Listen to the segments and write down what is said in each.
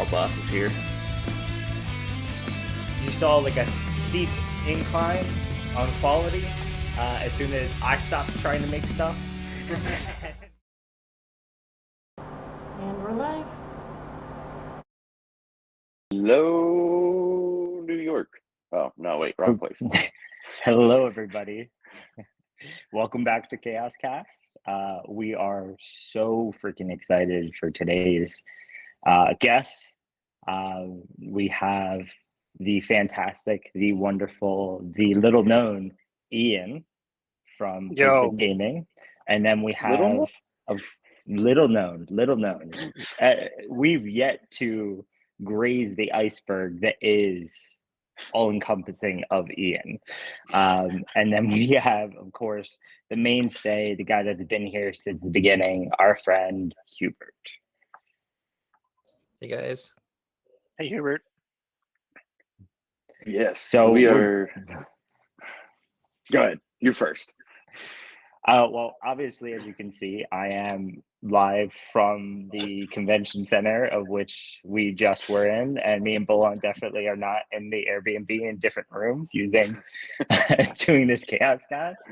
Final Boss is here. You saw like a steep incline on quality as soon as I stopped trying to make stuff. And we're live. Hello, New York. Oh, no, wait, wrong place. Hello, everybody. Welcome back to Chaos Cast. We are so freaking excited for today's guests. We have the fantastic, the wonderful, the little known Ian from Twisted Gaming. And then we have a little known. We've yet to graze the iceberg that is all-encompassing of Ian. And then we have, of course, the mainstay, the guy that's been here since the beginning, our friend Hubert. Hey guys. Hey Hubert. Yes, so we are. Go ahead, you're first. Well, obviously, as you can see, I am live from the convention center of which we just were in, and me and Bolon definitely are not in the Airbnb in different rooms doing this Chaos Cast.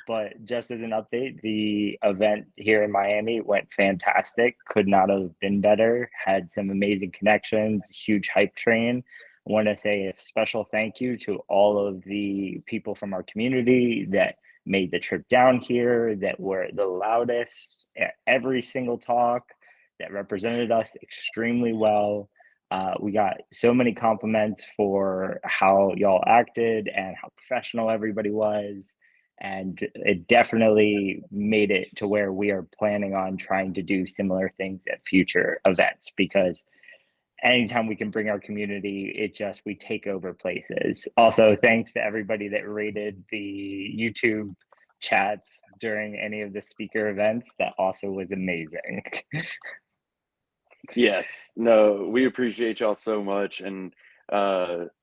But just as an update, the event here in Miami went fantastic. Could not have been better. Had some amazing connections, huge hype train. I want to say a special thank you to all of the people from our community that made the trip down here, that were the loudest at every single talk, that represented us extremely well. We got so many compliments for how y'all acted and how professional everybody was. And it definitely made it to where we are planning on trying to do similar things at future events, because anytime we can bring our community, we take over places. Also, thanks to everybody that rated the YouTube chats during any of the speaker events. That also was amazing. Yes, no, we appreciate y'all so much. And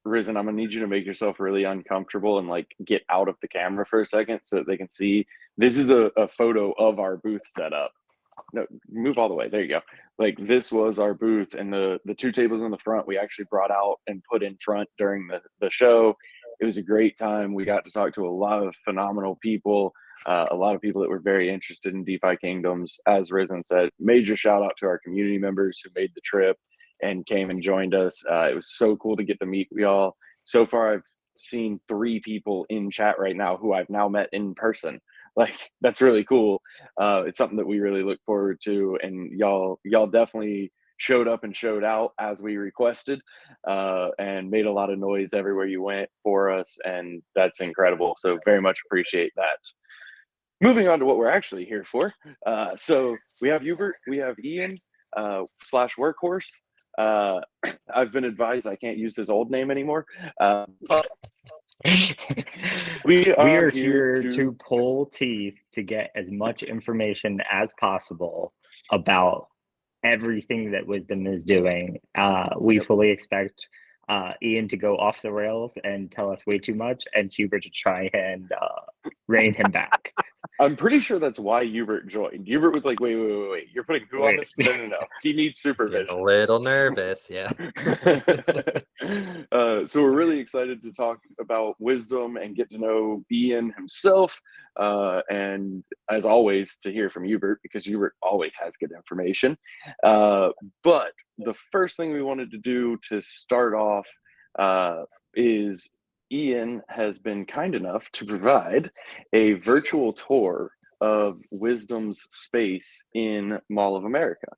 Risen, I'm gonna need you to make yourself really uncomfortable and like get out of the camera for a second so that they can see. This is a photo of our booth setup. No, move all the way. There you go. Like, this was our booth, and the two tables in the front we actually brought out and put in front during the show. It was a great time. We got to talk to a lot of phenomenal people, a lot of people that were very interested in DeFi Kingdoms. As Risen said, major shout out to our community members who made the trip and came and joined us. It was so cool to get to meet y'all. So far, I've seen 3 people in chat right now who I've now met in person. Like, that's really cool. It's something that we really look forward to, and y'all definitely showed up and showed out as we requested, and made a lot of noise everywhere you went for us, and that's incredible. So very much appreciate that. Moving on to what we're actually here for. So we have Hubert, we have Ian slash Workhorse. I've been advised I can't use his old name anymore. We are here to pull teeth to get as much information as possible about everything that Wisdom is doing. We fully expect Ian to go off the rails and tell us way too much, and Hubert to try and rein him back. I'm pretty sure that's why Hubert joined. Hubert was like, wait, you're putting who on this? No. He needs supervision. Getting a little nervous, yeah. So we're really excited to talk about Wisdom and get to know Ian himself. And as always, to hear from Hubert, because Hubert always has good information. But the first thing we wanted to do to start off is Ian has been kind enough to provide a virtual tour of Wisdom's space in Mall of America.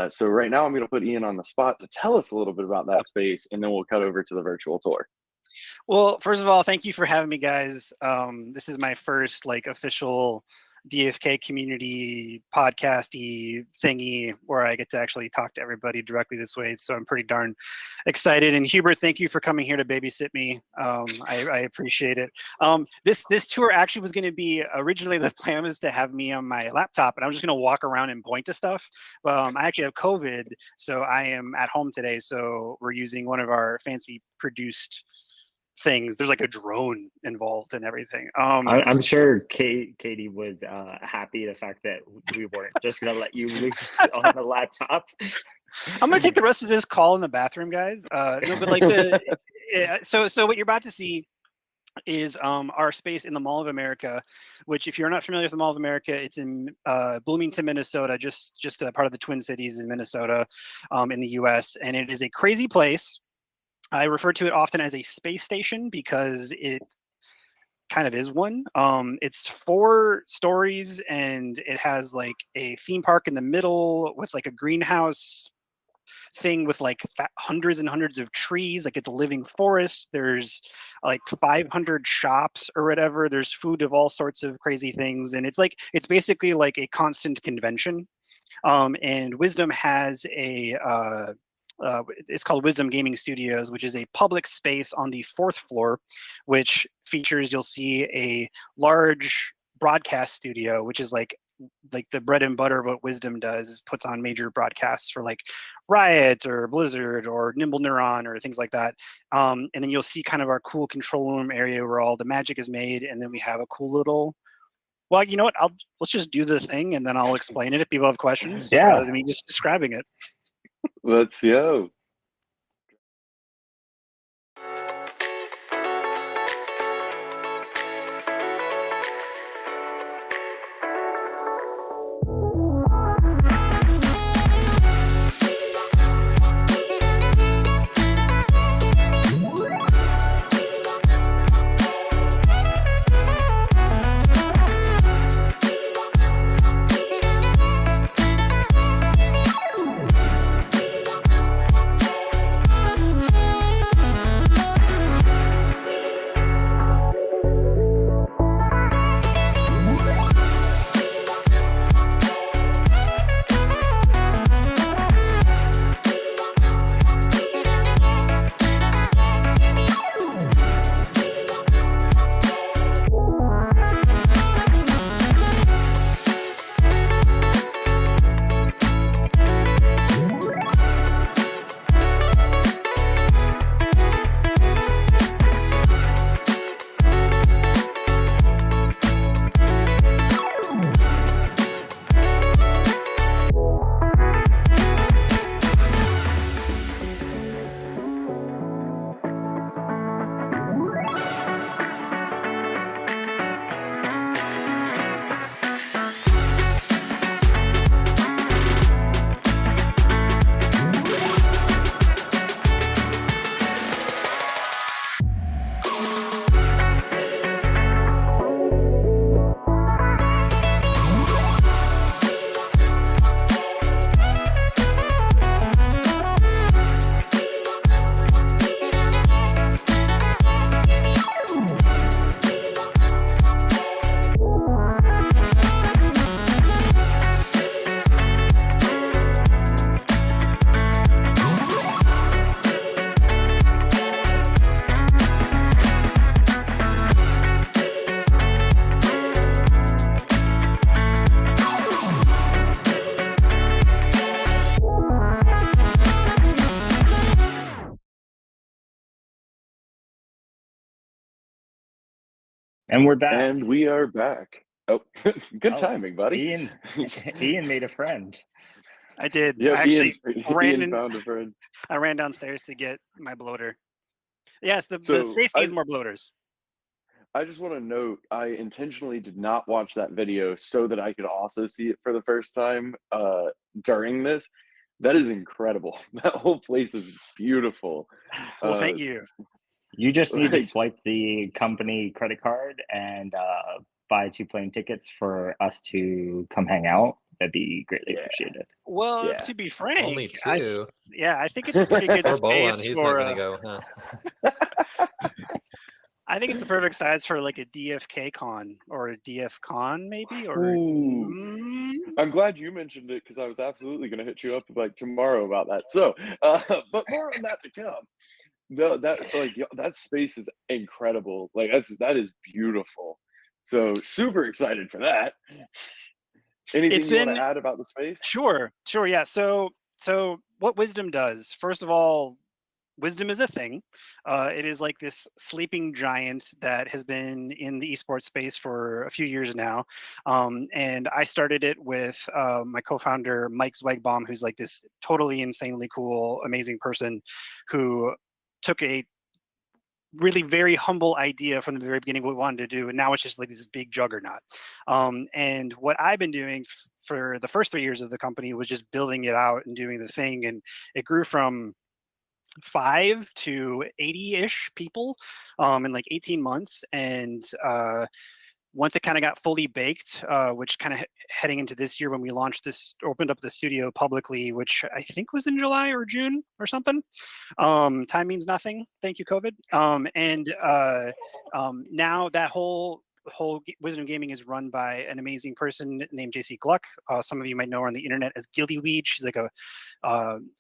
So right now I'm going to put Ian on the spot to tell us a little bit about that space, and then we'll cut over to the virtual tour. Well, first of all, thank you for having me, guys. This is my first official DFK community podcasty thingy where I get to actually talk to everybody directly this way. So I'm pretty darn excited. And Hubert, thank you for coming here to babysit me. I appreciate it. This tour actually was going to be, originally the plan was to have me on my laptop, and I'm just going to walk around and point to stuff. I actually have COVID, so I am at home today. So we're using one of our fancy produced things. There's like a drone involved and everything. I'm sure Katie was happy the fact that we weren't just gonna let you loose on the laptop. I'm gonna take the rest of this call in the bathroom, guys. No, but like so what you're about to see is our space in the Mall of America, which if you're not familiar with the Mall of America, it's in Bloomington, Minnesota, just a part of the Twin Cities in Minnesota, in the U.S. And it is a crazy place. I refer to it often as a space station because it kind of is one. It's 4 stories and it has like a theme park in the middle with like a greenhouse thing with like hundreds and hundreds of trees. Like it's a living forest. There's like 500 shops or whatever. There's food of all sorts of crazy things. And it's basically like a constant convention. And Wisdom has it's called Wisdom Gaming Studios, which is a public space on the 4th floor, which features, you'll see a large broadcast studio, which is like the bread and butter of what Wisdom does, is puts on major broadcasts for like Riot or Blizzard or Nimble Neuron or things like that. And then you'll see kind of our cool control room area where all the magic is made. And then we have a cool little, well, you know what? Let's just do the thing and then I'll explain it if people have questions. Yeah. Rather than me just describing it. Let's go. And we're back. And we are back. Oh, good timing, buddy. Ian made a friend. I did. Yeah, I actually Ian found a friend. I ran downstairs to get my bloater. Yes, the So, space needs more bloaters. I just want to note, I intentionally did not watch that video so that I could also see it for the first time during this. That is incredible. That whole place is beautiful. Well, thank you. You just need to swipe the company credit card and buy 2 plane tickets for us to come hang out. That'd be greatly appreciated. Well, Yeah. to be frank, Only 2. I think it's a pretty good Poor Bolin, space he's for. not gonna go. Huh? I think it's the perfect size for like a DFK con or a DF con, maybe. Or I'm glad you mentioned it because I was absolutely going to hit you up like tomorrow about that. So, but more on that to come. No, that space is incredible. Like that is beautiful. So super excited for that. Anything you want to add about the space? Sure, yeah. So what Wisdom does, first of all, Wisdom is a thing. It is like this sleeping giant that has been in the esports space for a few years now. And I started it with my co-founder, Mike Zweigbaum, who's like this totally insanely cool, amazing person who took a really very humble idea from the very beginning of what we wanted to do, and now it's just like this big juggernaut. And what I've been doing for the first 3 years of the company was just building it out and doing the thing, and it grew from 5 to 80-ish people in like 18 months. And once it kind of got fully baked, which kind of heading into this year when we launched this, opened up the studio publicly, which I think was in July or June or something. Time means nothing. Thank you, COVID. Now that whole Wisdom Gaming is run by an amazing person named JC Gluck. Some of you might know her on the internet as Gillyweed. She's like a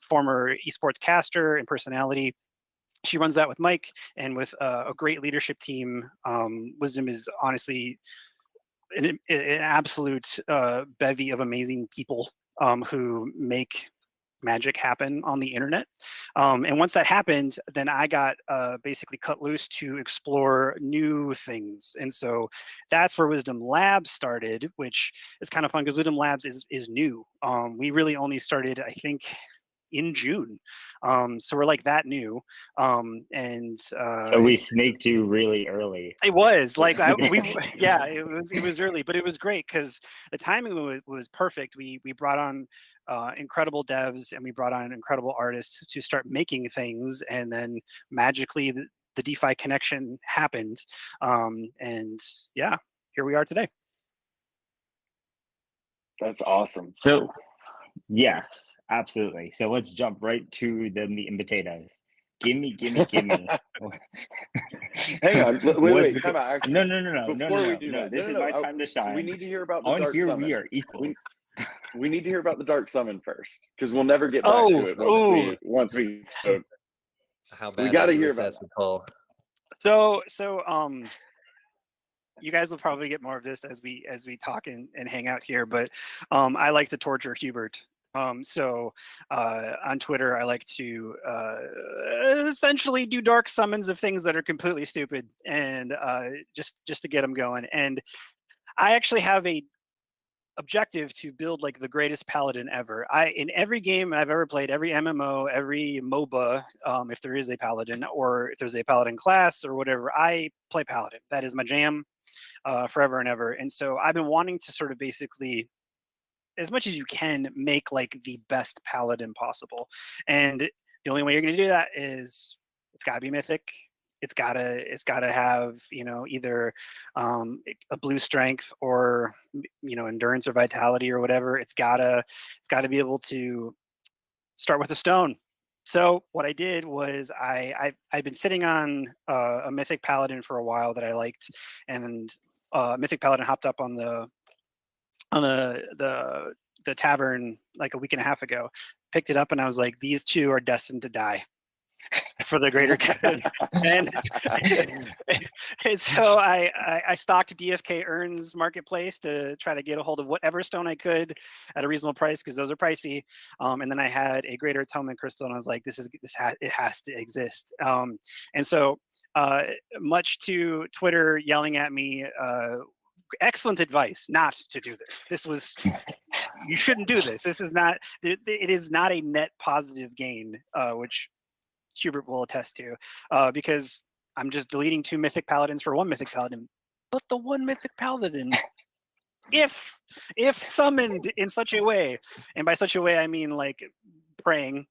former esports caster and personality. She runs that with Mike and with a great leadership team. Wisdom is honestly an absolute bevy of amazing people who make magic happen on the internet. And once that happened, then I got basically cut loose to explore new things. And so that's where Wisdom Labs started, which is kind of fun because Wisdom Labs is new. We really only started, I think, in June. So we're like that new. So we sneaked you really early. It was like, it was early, but it was great because the timing was perfect. We brought on incredible devs and we brought on incredible artists to start making things. And then magically the DeFi connection happened. And yeah, here we are today. That's awesome. So yes, absolutely. So let's jump right to the meat and potatoes. Gimme. Hang on, wait. Time out. Actually, No. This is my time to shine. We need to hear about the On Dark here Summon. we are equals. We need to hear about the Dark Summon first, because we'll never get back to it once we. How bad we got to is hear this about as a poll? So you guys will probably get more of this as we talk and hang out here, but I like to torture Hubert. So on Twitter, I like to essentially do dark summons of things that are completely stupid, and just to get them going. And I actually have a objective to build like the greatest paladin ever. In every game I've ever played, every MMO, every MOBA, if there is a paladin or if there's a paladin class or whatever, I play paladin. That is my jam forever and ever. And so I've been wanting to sort of basically, as much as you can, make like the best paladin possible. And the only way you're going to do that is it's got to be mythic. It's gotta have, either a blue strength or endurance or vitality or whatever. It's gotta be able to start with a stone. So what I did was I've been sitting on a mythic paladin for a while that I liked, and mythic paladin hopped up on the tavern like a week and a half ago. Picked it up and I was like, these two are destined to die for the greater good. and so I stocked DFK Earns Marketplace to try to get a hold of whatever stone I could at a reasonable price, because those are pricey. And then I had a Greater Atonement Crystal, and I was like, it has to exist. And so much to Twitter yelling at me, excellent advice not to do this. You shouldn't do this. It is not a net positive gain, which Hubert will attest to, because I'm just deleting 2 mythic paladins for 1 mythic paladin. But the 1 mythic paladin, if summoned in such a way, and by such a way I mean like praying,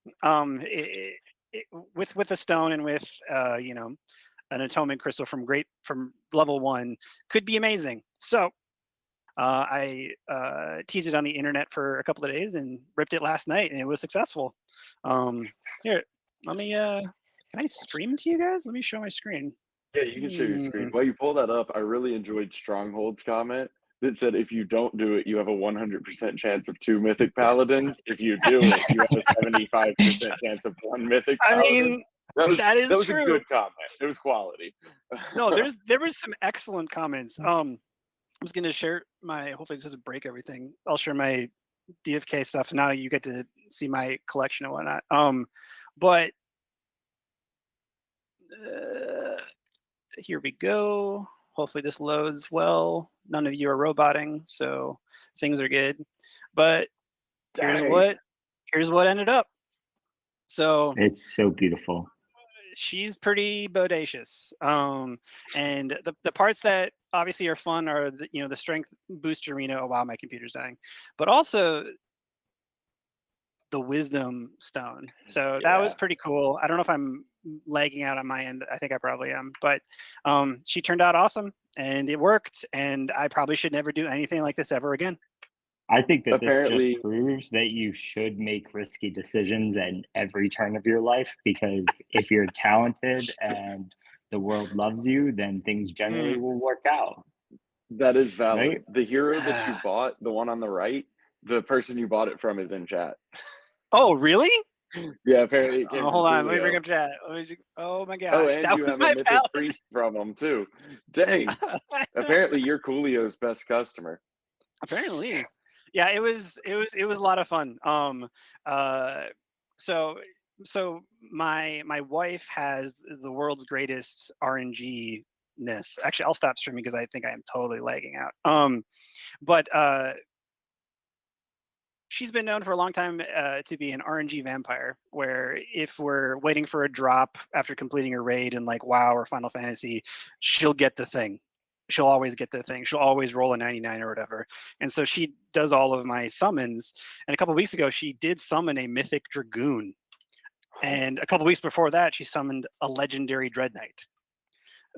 with a stone and with an atonement crystal from level 1, could be amazing. So I teased it on the internet for a couple of days and ripped it last night, and it was successful. Here, let me can I stream to you guys? Let me show my screen. Yeah, you can show your screen. While you pull that up, I really enjoyed Stronghold's comment that said, if you don't do it, you have a 100% chance of 2 mythic paladins. If you do it, you have a 75% chance of 1 mythic paladin. I mean, that is true. A good comment. It was quality. No, there was some excellent comments. I'm just gonna share hopefully this doesn't break everything. I'll share my DFK stuff. Now you get to see my collection and whatnot. But Here we go. Hopefully this loads well. None of you are roboting, so things are good. But here's Dang. what ended up. So It's so beautiful. she's pretty bodacious. And the parts that obviously are fun are the strength boost arena. Oh wow, my computer's dying. But also the wisdom stone. So that was pretty cool. I don't know if I'm lagging out on my end. I think I probably am. But she turned out awesome and it worked. And I probably should never do anything like this ever again. I think that this Apparently, just proves that you should make risky decisions at every turn of your life, because if you're talented and the world loves you, then things generally will work out, that is valid. right? The hero that you bought, the one on the right, the person you bought it from is in chat. Oh, really? Yeah, apparently it came Oh, from hold on. Let me Coolio. bring up chat. Oh my Oh, gosh. and That you was have a my mythic pal. priest from them too. Dang. Apparently you're Coolio's best customer. Apparently. Yeah, it was a lot of fun. Uh so my wife has the world's greatest RNG ness. Actually, I'll stop streaming because I think I am totally lagging out. But she's been known for a long time to be an RNG vampire, where if we're waiting for a drop after completing a raid in like WoW or Final Fantasy, she'll get the thing. She'll always get the thing. She'll always roll a 99 or whatever. And so she does all of my summons. And a couple weeks ago, she did summon a mythic dragoon. And a couple weeks before that, she summoned a legendary dread knight.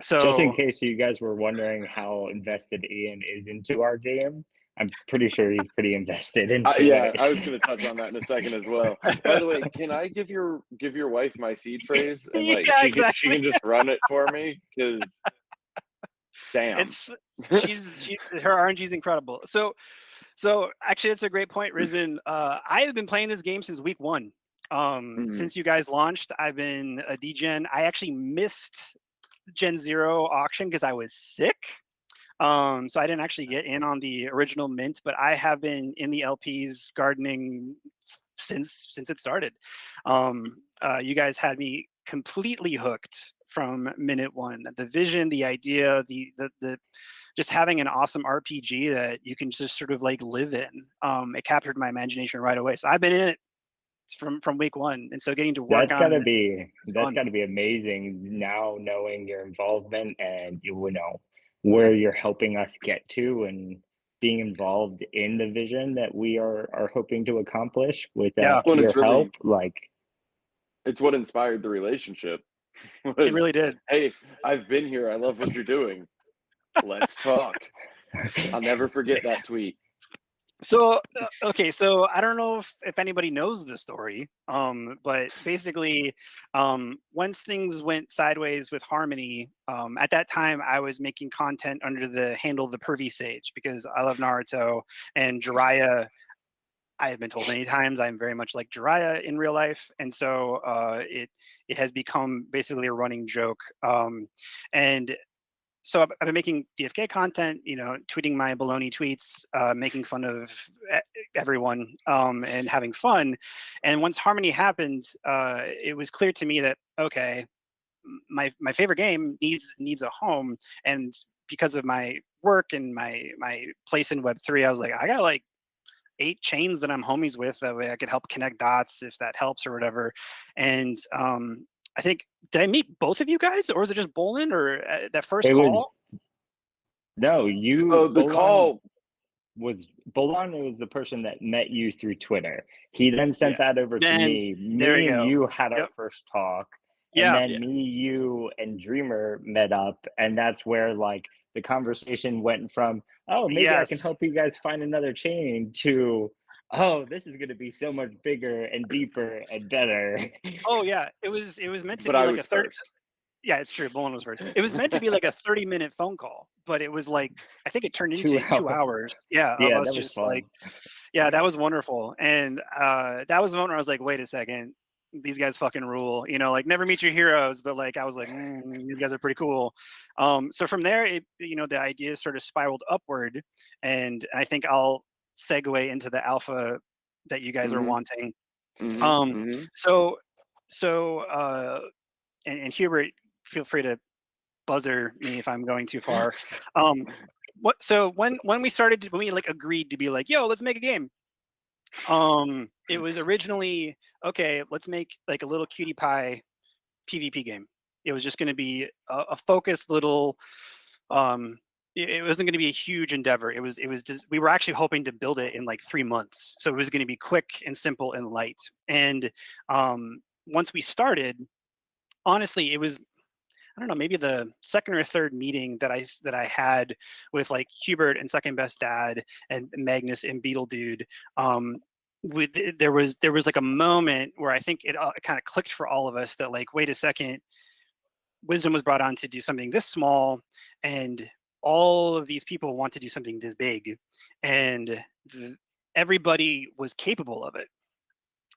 Just in So case you guys were wondering how invested Ian is into our game, I'm pretty sure he's pretty invested into Yeah, it. I was going to touch on that in a second as well. By the way, can I give your wife my seed phrase and like yeah, she exactly. can just run it for me? Because damn, She's her RNG is incredible. So actually, it's a great point, Risen. I have been playing this game since week 1. Since you guys launched, I've been a DGen. I actually missed Gen 0 auction because I was sick. So I didn't actually get in on the original mint, but I have been in the LPs gardening since it started. You guys had me completely hooked from minute 1. The vision, the idea, the just having an awesome RPG that you can just sort of like live in. It captured my imagination right away. So I've been in it from week 1, and so getting to work That's on gotta it, be fun. amazing now, knowing your involvement and you know where you're helping us get to, and being involved in the vision that we are hoping to accomplish with Yeah, well, your it's really help. Like, it's what inspired the relationship. it really did. Hey, I've been here. I love what you're doing. Let's talk. I'll never forget that tweet. So okay, so I don't know if anybody knows the story, but basically, once things went sideways with Harmony, at that time I was making content under the handle the Pervy Sage because I love Naruto and Jiraiya. I have been told many times I'm very much like Jiraiya in real life, and so it has become basically a running joke. And so I've been making DFK content, tweeting my baloney tweets, making fun of everyone, and having fun. And once Harmony happened, it was clear to me that okay, my favorite game needs a home, and because of my work and my place in Web3, I was like, I got like 8 chains that I'm homies with. That way I could help connect dots if that helps or whatever. And I think, did I meet both of you guys, or was it just Bolin, or that first it was call? no, Oh, the call. Bolan was the person that met you through Twitter. He then sent that over to And me. there we Me and go. you had our Yep. first talk. And Yeah. then me, you, and Dreamer met up. And that's where like the conversation went from, oh, maybe I can Yes. help you guys find another chain, to, oh, this is gonna be so much bigger and deeper and better. Oh yeah. It was meant to But be I like was a third. first. Yeah, it's true. Bolin was first. It was meant to be like a 30-minute phone call, but it was like, I think it turned 2 into 2 hours. hours. Yeah, of Yeah, us that was just fun. like, yeah, that was wonderful. And that was the moment where I was like, wait a second, these guys fucking rule. Like never meet your heroes, but like I was like, these guys are pretty cool. So from there, the idea sort of spiraled upward, and I think I'll segue into the alpha that you guys are wanting. So and Hubert feel free to buzzer me if I'm going too far. So when we like agreed to be like, yo, let's make a game. It was originally, okay, let's make like a little cutie pie PvP game. It was just going to be a focused little, it wasn't going to be a huge endeavor. It was just, we were actually hoping to build it in like 3 months. So it was going to be quick and simple and light. And once we started, honestly, it was, I don't know, maybe the second or third meeting that I had with like Hubert and Second Best Dad and Magnus and Beetle Dude. There was like a moment where I think it kind of clicked for all of us that like, wait a second, Wisdom was brought on to do something this small, and all of these people want to do something this big, and everybody was capable of it.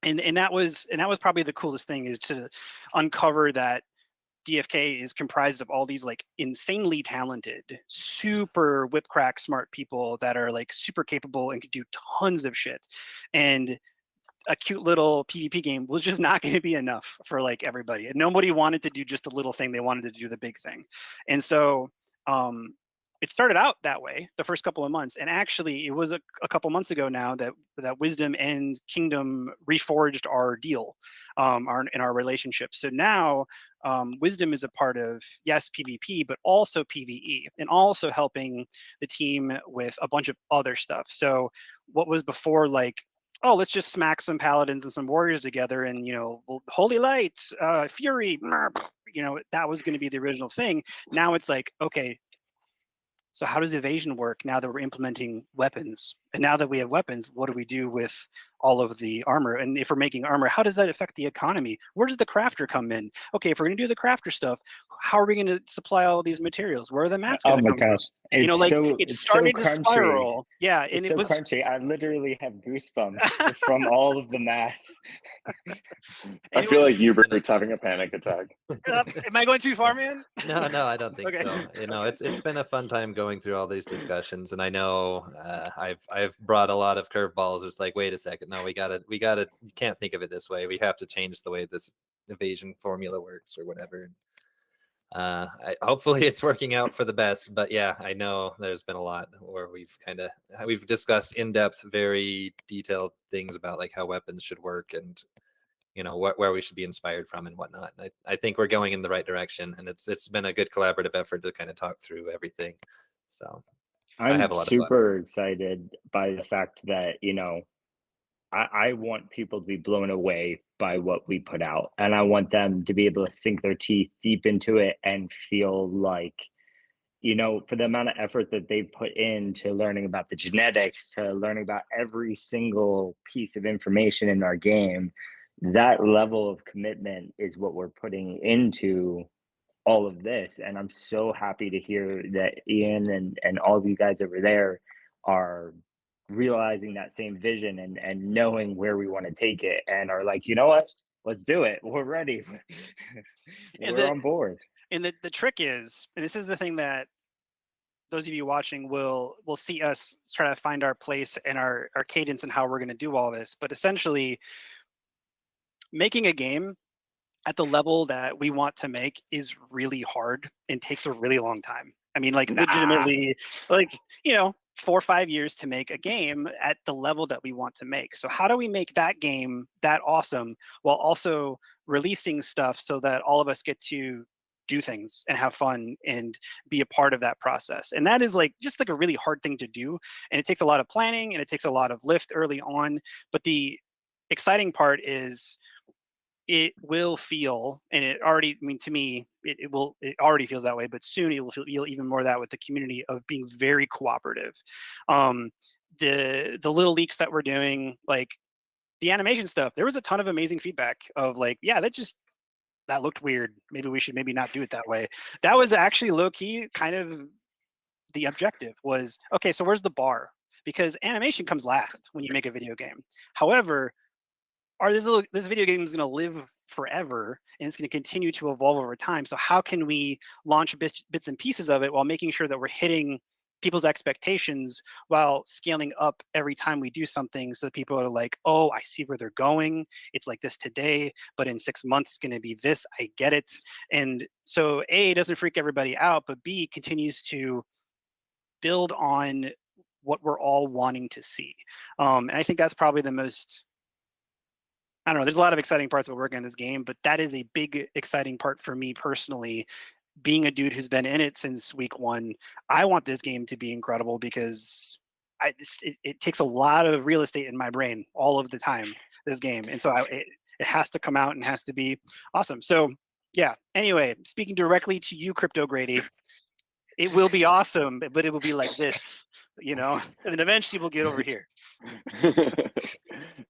And that was probably the coolest thing, is to uncover that DFK is comprised of all these like insanely talented, super whip crack smart people that are like super capable and could do tons of shit. And a cute little PvP game was just not going to be enough for like everybody. And nobody wanted to do just a little thing. They wanted to do the big thing. And so it started out that way the first couple of months. And actually it was a couple months ago now that Wisdom and Kingdom reforged our deal in our relationship. So now Wisdom is a part of, yes, PvP, but also PvE, and also helping the team with a bunch of other stuff. So what was before like, oh, let's just smack some paladins and some warriors together and, you know, holy light, fury, you know, that was going to be the original thing. Now it's like, okay, so how does evasion work now that we're implementing weapons? And now that we have weapons, what do we do with all of the armor? And if we're making armor, how does that affect the economy? Where does the crafter come in? Okay, if we're going to do the crafter stuff, how are we going to supply all these materials? Where are the mats going to come from? It's You know, like it started so to spiral. Yeah, and it's it was crunchy. I literally have goosebumps from all of the math. I feel like Hubert's having a panic attack. Am I going too far, man? No, I don't think Okay. so. You know, it's been a fun time going through all these discussions, and I know I've brought a lot of curveballs. It's like, wait a second, no, we gotta, you can't think of it this way. We have to change the way this evasion formula works or whatever. Hopefully it's working out for the best, but yeah, I know there's been a lot where we've discussed in depth, very detailed things about like how weapons should work and, you know, where we should be inspired from and whatnot. I think we're going in the right direction, and it's been a good collaborative effort to kind of talk through everything. So I have a lot of fun. Super excited by the fact that, you know, I want people to be blown away by what we put out, and I want them to be able to sink their teeth deep into it and feel like, you know, for the amount of effort that they put into learning about the genetics, to learning about every single piece of information in our game, that level of commitment is what we're putting into all of this. And I'm so happy to hear that Ian and all of you guys over there are realizing that same vision and knowing where we want to take it, and are like, you know what, let's do it, we're ready. We're on board. And the trick is, and this is the thing that those of you watching will see us try to find our place and our cadence and how we're going to do all this. But essentially, making a game at the level that we want to make is really hard and takes a really long time. I mean, like legitimately, like, you know, 4 or 5 years to make a game at the level that we want to make. So how do we make that game that awesome while also releasing stuff so that all of us get to do things and have fun and be a part of that process? And that is like just like a really hard thing to do. And it takes a lot of planning and it takes a lot of lift early on. But the exciting part is it will feel, and it already, I mean, to me, it already feels that way, but soon it will feel even more that with the community of being very cooperative. The little leaks that we're doing, like the animation stuff, there was a ton of amazing feedback of like, yeah, that looked weird. Maybe we should not do it that way. That was actually low key kind of the objective was, okay, so where's the bar? Because animation comes last when you make a video game. However, this video game is going to live forever, and it's going to continue to evolve over time. So how can we launch bits and pieces of it while making sure that we're hitting people's expectations while scaling up every time we do something, so that people are like, oh, I see where they're going. It's like this today, but in 6 months it's going to be this. I get it. And so A, doesn't freak everybody out, but B, continues to build on what we're all wanting to see. And I think that's probably the most, I don't know, there's a lot of exciting parts about working on this game, but that is a big exciting part for me personally. Being a dude who's been in it since week 1, I want this game to be incredible because it takes a lot of real estate in my brain all of the time, this game. And so it has to come out and has to be awesome. So yeah, anyway, speaking directly to you, Crypto Grady, it will be awesome, but it will be like this, and then eventually we'll get over here.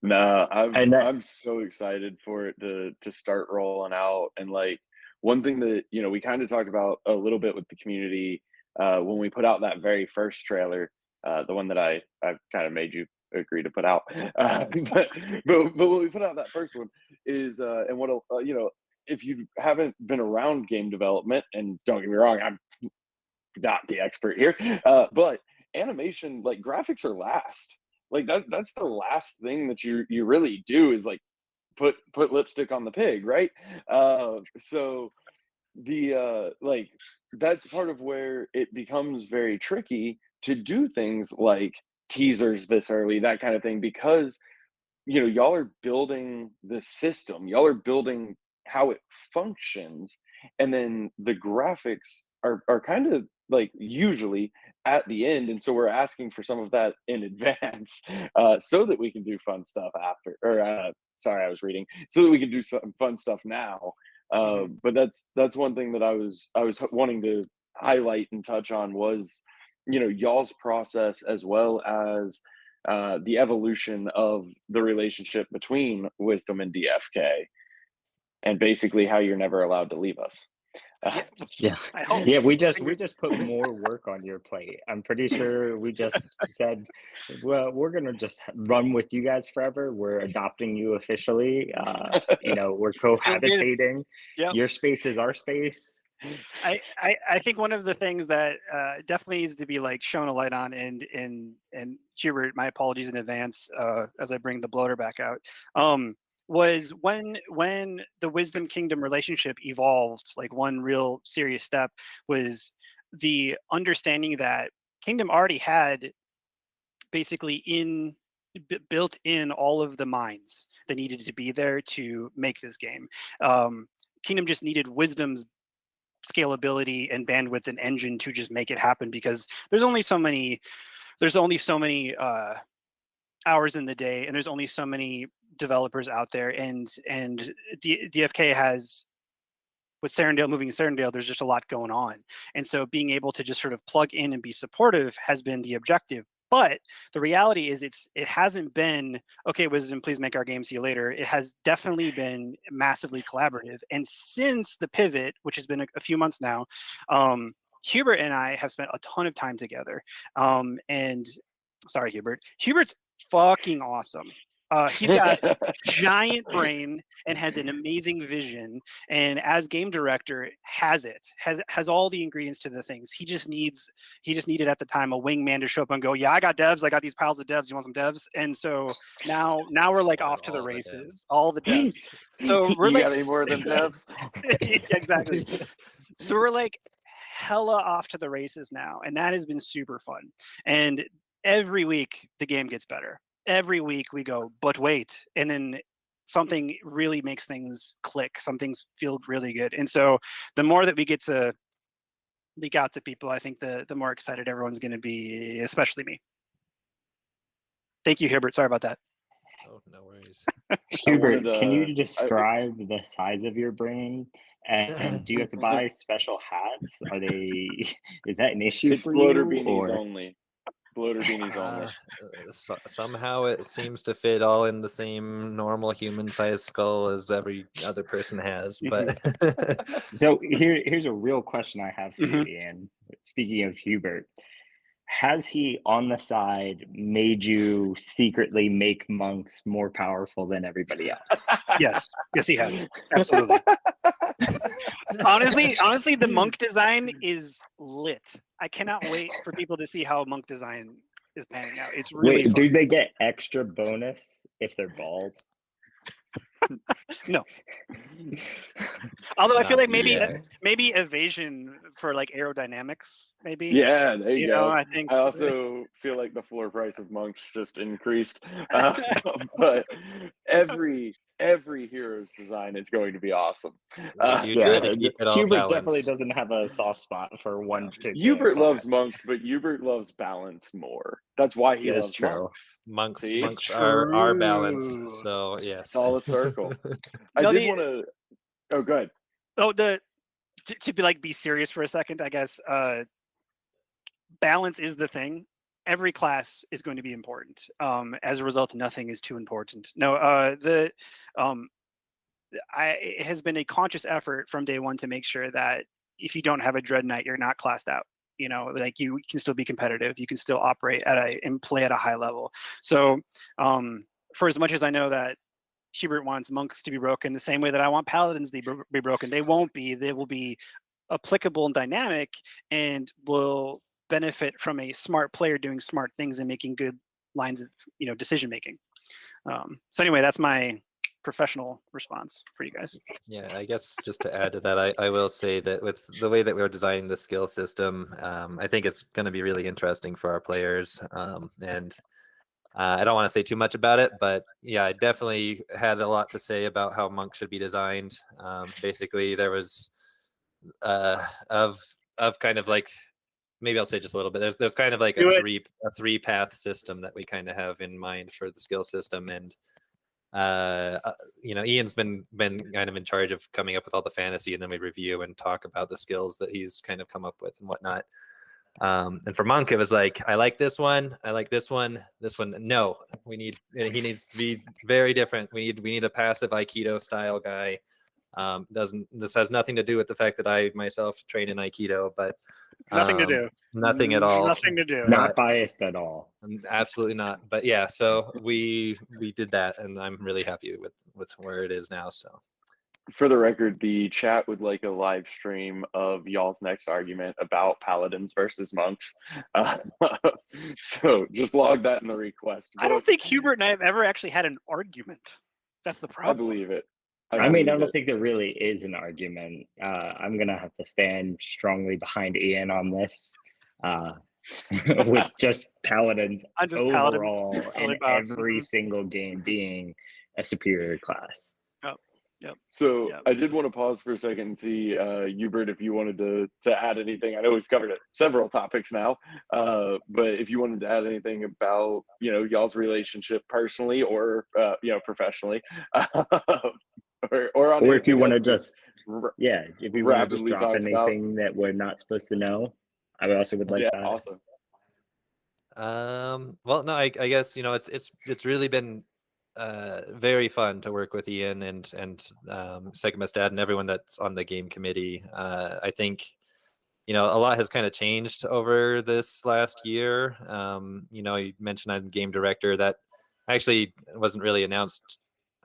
No, And that, I'm so excited for it to start rolling out. And like, one thing that we kind of talked about a little bit with the community when we put out that very first trailer, the one that I kind of made you agree to put out, but when we put out that first one is and what if you haven't been around game development, and don't get me wrong, I'm not the expert here, but animation, like graphics are last. Like that's the last thing that you really do is like put lipstick on the pig, right? So the like that's part of where it becomes very tricky to do things like teasers this early, that kind of thing, because y'all are building the system, y'all are building how it functions, and then the graphics are kind of like usually at the end, and so we're asking for some of that in advance so that we can do fun stuff after, or sorry, I was reading, so that we can do some fun stuff now. But that's one thing that I was wanting to highlight and touch on was y'all's process, as well as the evolution of the relationship between Wisdom and DFK, and basically how you're never allowed to leave us. yeah, I hope. yeah, we just put more work on your plate. I'm pretty sure we just said, well, we're gonna just run with you guys forever. We're adopting you officially. We're cohabitating. Yep. Your space is our space. I think one of the things that definitely needs to be like shown a light on, and Hubert, my apologies in advance as I bring the bloater back out, was when the Wisdom Kingdom relationship evolved. Like, one real serious step was the understanding that Kingdom already had basically built in all of the minds that needed to be there to make this game. Kingdom just needed Wisdom's scalability and bandwidth and engine to just make it happen, because there's only so many hours in the day, and there's only so many developers out there, and DFK has, with moving Serendale, there's just a lot going on, and so being able to just sort of plug in and be supportive has been the objective. But the reality is it hasn't been, okay, Wisdom, please make our game, see you later. It has definitely been massively collaborative. And since the pivot, which has been a few months now, Hubert and I have spent a ton of time together. And sorry, Hubert's fucking awesome. He's got a giant brain and has an amazing vision, and as game director has all the ingredients to the things. He just needed at the time a wingman to show up and go, yeah, I got devs, I got these piles of devs, you want some devs? And so now we're like off to the races, all the devs. So we're you got any more than devs? Exactly. So we're like hella off to the races now, and that has been super fun. And every week the game gets better. Every week we go, but wait, and then something really makes things click. Some things feel really good. And so the more that we get to leak out to people, I think the more excited everyone's going to be, especially me. Thank you, Hubert. Sorry about that. Oh, no worries. Hubert, can you describe the size of your brain? And do you have to buy special hats? Is that an issue It's for bloater you? beanies only. Bloater beanies only. Somehow it seems to fit all in the same normal human-sized skull as every other person has. But so here's a real question I have for you, Ian. Speaking of Hubert, has he on the side made you secretly make monks more powerful than everybody else? Yes, he has. Absolutely. honestly, the monk design is lit. I cannot wait for people to see how monk design is panning out. It's really Wait, fun. do they get extra bonus if they're bald? No. Although I feel Not like maybe yet. maybe evasion for like aerodynamics, maybe. Yeah, there you go. I think I also feel like the floor price of monks just increased, but every hero's design is going to be awesome. You try to Yeah, keep it all Hubert definitely balanced. doesn't have a soft spot for one particular Hubert loves class. monks, but Hubert loves balance more. That's why he That's loves true. monks. Monks See, monks are balanced. true. So it's yes. all a circle. I No, did want to. Oh, go ahead. Oh, to be like be serious for a second, I guess. Balance is the thing. Every class is going to be important. As a result, nothing is too important. No, it has been a conscious effort from day one to make sure that if you don't have a Dread Knight, you're not classed out. You know, like you can still be competitive. You can still operate and play at a high level. So, for as much as I know that Hubert wants monks to be broken the same way that I want paladins to be broken, they won't be. They will be applicable and dynamic, and will benefit from a smart player doing smart things and making good lines of decision making. So anyway, that's my professional response for you guys. Yeah, I guess just to add to that, I will say that with the way that we're designing the skill system, I think it's going to be really interesting for our players. And I don't want to say too much about it, but yeah, I definitely had a lot to say about how monk should be designed. Basically, there was of kind of like, maybe I'll say just a little bit. There's kind of like a three path system that we kind of have in mind for the skill system, and Ian's been kind of in charge of coming up with all the fantasy, and then we review and talk about the skills that he's kind of come up with and whatnot. And for monk, it was like, I like this one, I like this one. No, he needs to be very different. We need a passive Aikido style guy. This has nothing to do with the fact that I myself train in Aikido, but Nothing to do. Nothing at all. Nothing to do. Not biased at all. Absolutely not. But yeah, so we did that, and I'm really happy with where it is now. So for the record, the chat would like a live stream of y'all's next argument about paladins versus monks. So just log that in the request. I don't think Hubert and I have ever actually had an argument. That's the I problem. believe it. I mean, I don't think there really is an argument. I'm going to have to stand strongly behind Ian on this, with just paladins overall in every single game being a superior class. Yep. So I did want to pause for a second and see, Hubert, if you wanted to add anything. I know we've covered several topics now, but if you wanted to add anything about y'all's relationship personally or professionally, or if you want to just if you want to just drop anything that we're not supposed to know, I also would like that. Awesome. Well, no, I guess it's really been very fun to work with Ian and Segmast Dad and everyone that's on the game committee. I think a lot has kind of changed over this last year. You mentioned I'm game director. That actually wasn't really announced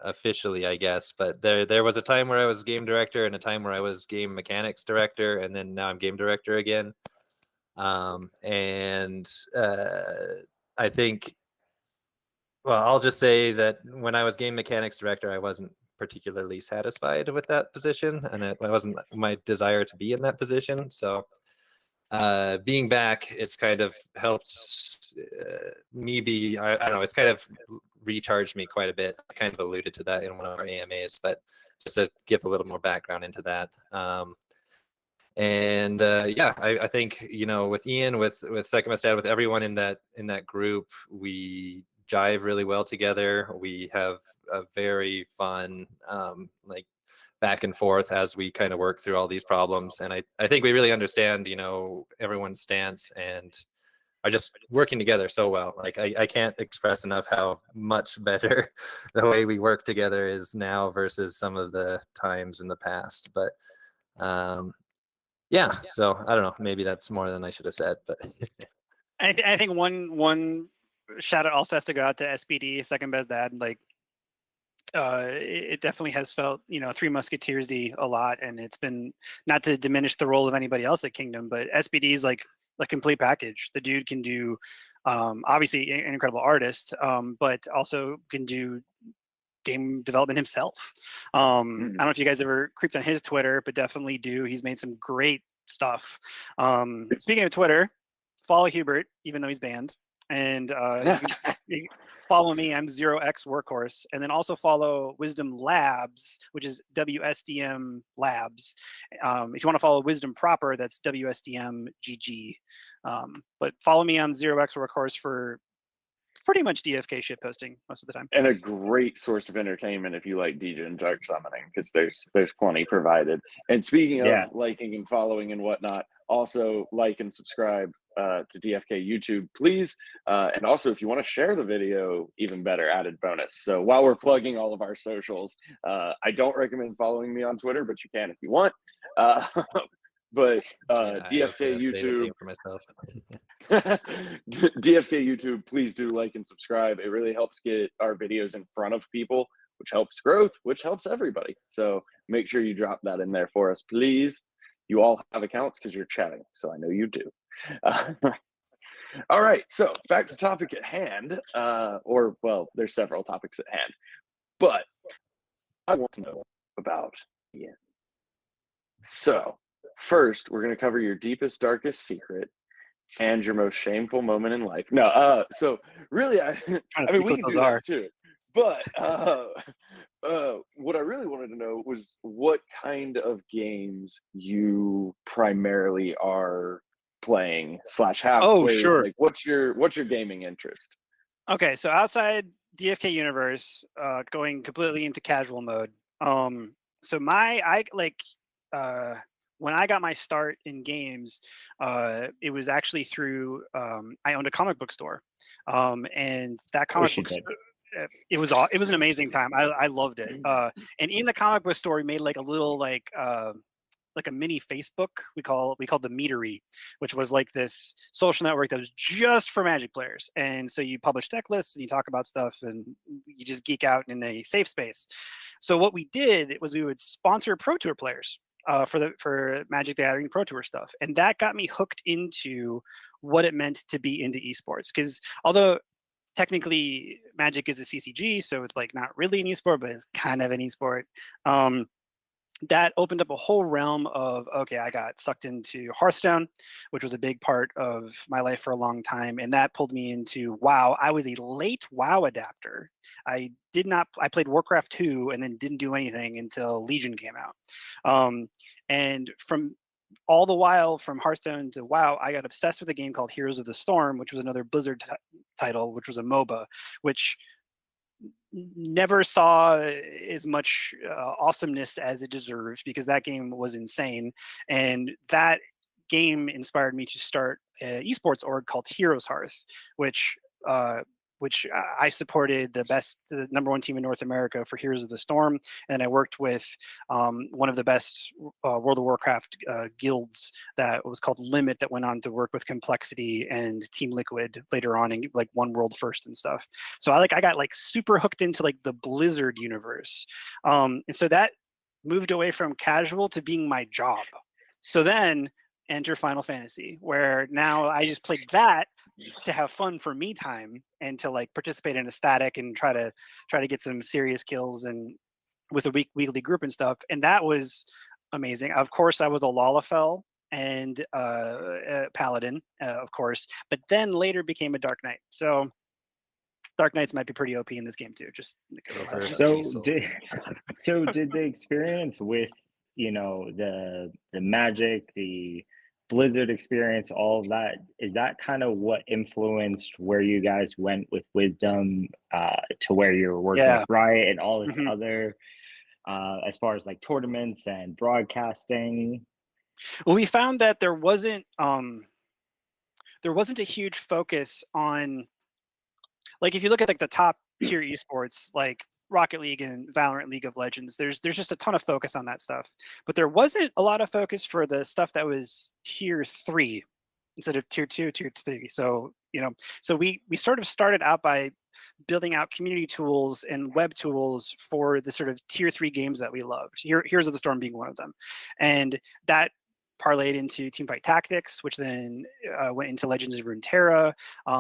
officially, I guess, but there was a time where I was game director and a time where I was game mechanics director, and then now I'm game director again. I think, well, I'll just say that when I was game mechanics director, I wasn't particularly satisfied with that position, and it wasn't my desire to be in that position. So being back, it's kind of helped me be, I don't know, it's kind of recharged me quite a bit. I kind of alluded to that in one of our AMAs, but just to give a little more background into that. I think with Ian, with Segmast Dad, with everyone in that group, we jive really well together. We have a very fun back and forth as we kind of work through all these problems, and I think we really understand everyone's stance and are just working together so well. Like I can't express enough how much better the way we work together is now versus some of the times in the past. But so I don't know, maybe that's more than I should have said, but I think one shout out also has to go out to SPD, Second Best Dad. Like it definitely has felt Three Musketeers-y a lot, and it's been, not to diminish the role of anybody else at Kingdom, but SPD is like a complete package. The dude can do, obviously an incredible artist, but also can do game development himself. I don't know if you guys ever creeped on his Twitter, but definitely do. He's made some great stuff. Speaking of Twitter, follow Hubert, even though he's banned. And you follow me. I'm 0x Workhorse. And then also follow Wisdom Labs, which is WSDM Labs. If you want to follow Wisdom proper, that's WSDM GG. But follow me on 0x Workhorse for pretty much DFK shit posting most of the time. And a great source of entertainment if you like DJ and Dark Summoning, because there's plenty provided. And speaking of liking and following and whatnot, also like and subscribe to DFK YouTube, please. And also, if you want to share the video, even better, added bonus. So while we're plugging all of our socials, I don't recommend following me on Twitter, but you can if you want. But DFK YouTube for myself. DFK YouTube, please do like and subscribe. It really helps get our videos in front of people, which helps growth, which helps everybody. So make sure you drop that in there for us, please. You all have accounts because you're chatting, so I know you do. All right, so back to topic at hand, or well, there's several topics at hand, but I want to know about Ian. So first, we're going to cover your deepest, darkest secret and your most shameful moment in life. No, so really, I mean, we can do that too. But what I really wanted to know was what kind of games you primarily are playing / have. Oh, sure. Like, what's your gaming interest? Okay, so outside DFK universe, going completely into casual mode. So when I got my start in games, it was actually through I owned a comic book store, and that comic book it was an amazing time. I loved it. And in the comic book store, we made like a little like a mini Facebook we called the Meatery, which was like this social network that was just for Magic players. And so you publish deck lists and you talk about stuff and you just geek out in a safe space. So what we did was we would sponsor Pro Tour players for Magic the Gathering Pro Tour stuff, and that got me hooked into what it meant to be into esports. Because although technically Magic is a CCG, so it's like not really an esport, but it's kind of an esport. That opened up a whole realm of, okay, I got sucked into Hearthstone, which was a big part of my life for a long time. And that pulled me into WoW. I was a late WoW adapter. I played Warcraft 2 and then didn't do anything until Legion came out. And from all the while, from Hearthstone to WoW, I got obsessed with a game called Heroes of the Storm, which was another Blizzard title, which was a MOBA, which never saw as much awesomeness as it deserves, because that game was insane. And that game inspired me to start an esports org called Heroes Hearth, which I supported the #1 team in North America for Heroes of the Storm. And I worked with one of the best World of Warcraft guilds that was called Limit, that went on to work with Complexity and Team Liquid later on and like won World First and stuff. So I got like super hooked into like the Blizzard universe. And so that moved away from casual to being my job. So then enter Final Fantasy, where now I just played that to have fun for me time and to like participate in a static and try to get some serious kills and with a weekly group and stuff. And that was amazing. Of course, I was a Lalafell and Paladin, of course, but then later became a Dark Knight. So Dark Knights might be pretty OP in this game too. Just so did the experience with the Magic, the Blizzard experience, all of that, is that kind of what influenced where you guys went with Wisdom to where you were working with Riot and all this other as far as like tournaments and broadcasting? Well, we found that there wasn't a huge focus on, like, if you look at like the top tier esports like Rocket League and Valorant, League of Legends, there's just a ton of focus on that stuff, but there wasn't a lot of focus for the stuff that was tier 3 instead of tier 2, tier 3. So so we sort of started out by building out community tools and web tools for the sort of tier 3 games that we loved. Heroes of the Storm being one of them, and that parlayed into Teamfight Tactics, which then went into Legends of Runeterra.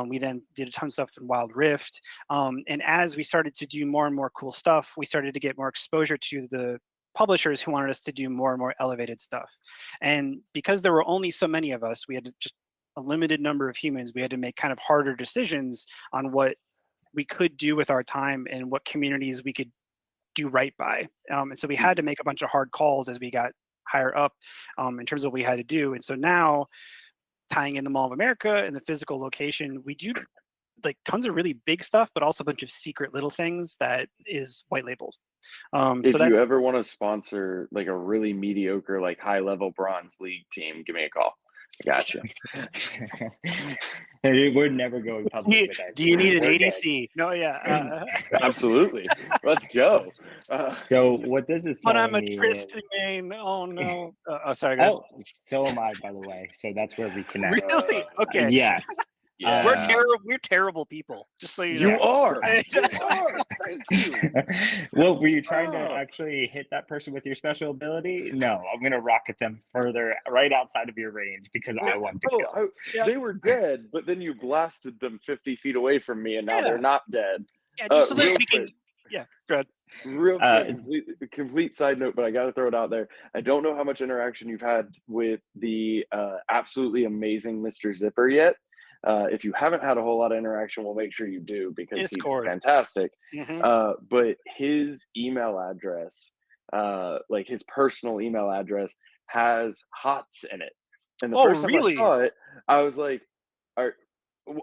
We then did a ton of stuff in Wild Rift. And as we started to do more and more cool stuff, we started to get more exposure to the publishers who wanted us to do more and more elevated stuff. And because there were only so many of us, we had to just a limited number of humans, we had to make kind of harder decisions on what we could do with our time and what communities we could do right by. And so we had to make a bunch of hard calls as we got higher up in terms of what we had to do. And so now, tying in the Mall of America and the physical location, we do like tons of really big stuff, but also a bunch of secret little things that is white labeled. If you ever want to sponsor like a really mediocre, like high level bronze league team, give me a call. I got you. We're never going public with that. Do you need an ADC? No, yeah. Absolutely. Let's go. So what this is But telling I'm a me Tristan main. Oh no. Sorry. Go ahead. Oh, so am I, by the way. So that's where we connect. Really? Okay. Yes. Yeah. We're terrible. We're terrible people. Just so you know. You are. You are. Thank you. Well, were you trying to actually hit that person with your special ability? No, I'm gonna rocket them further, right outside of your range because I want to kill. They were dead, but then you blasted them 50 feet away from me, and now they're not dead. Yeah, just so that real we can. quick. Yeah, go ahead. Real quick, complete side note, but I got to throw it out there. I don't know how much interaction you've had with the absolutely amazing Mr. Zipper yet. If you haven't had a whole lot of interaction, we'll make sure you do because Discord. he's fantastic. Mhm. But his email address, like his personal email address, has HOTS in it. And the first time really? I saw it, I was like,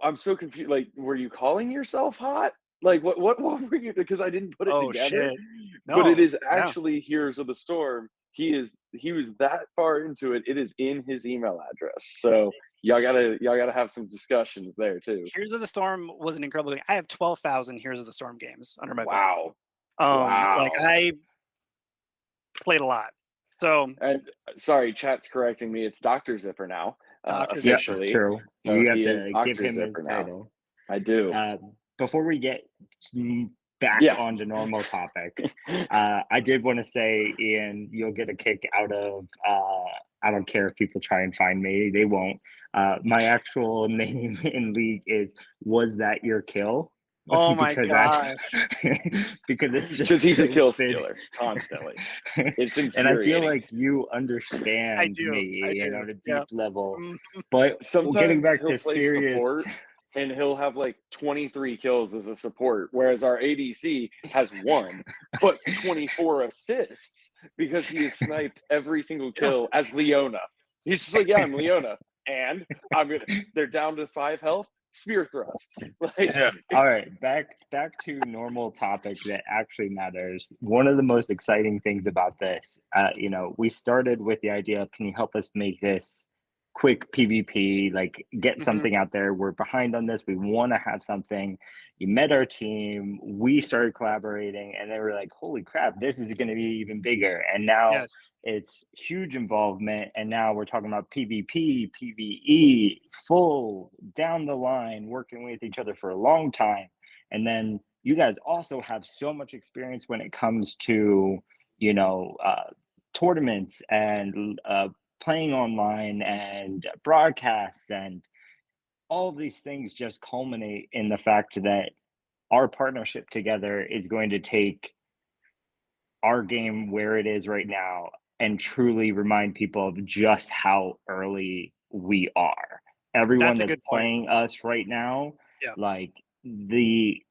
I'm so confused. Like, were you calling yourself Hot? Like, what were you? Because I didn't put it together. Shit. But it No, is actually Heroes of the Storm. He was that far into it. It is in his email address. So y'all gotta have some discussions there too. Heroes of the Storm was an incredible game. I have 12,000 Heroes of the Storm games under my Wow. belt. Wow. Like I played a lot. So And sorry, chat's correcting me. It's Dr. Zipper now, Dr. officially. Yeah, true. So You have he to is give Dr. him his Zipper now. title. I do. Before we get back on the normal topic, I did want to say, Ian, you'll get a kick out of. I don't care if people try and find me; they won't. My actual name in League is "Was That Your Kill?" Oh my gosh! Because it's just because he's a kill stupid. stealer constantly. It's And I feel infuriating. like you understand I do. me on a deep level. Mhm. But Sometimes getting back he'll to play serious, support, and he'll have like 23 kills as a support, whereas our ADC has 1, but 24 assists because he has sniped every single kill as Leona. He's just like, yeah, I'm Leona, and they're down to 5 health. Spear thrust. Like, all right, back to normal topic that actually matters. One of the most exciting things about this, we started with the idea of, can you help us make this quick PvP, like get something out there. We're behind on this. We want to have something. You met our team. We started collaborating, and they were like, holy crap, this is going to be even bigger. And now it's huge involvement. And now we're talking about PvP, PvE, full down the line, working with each other for a long time. And then you guys also have so much experience when it comes to, tournaments and playing online and broadcasts, and all of these things just culminate in the fact that our partnership together is going to take our game where it is right now and truly remind people of just how early we are. Everyone that's playing us right now, like the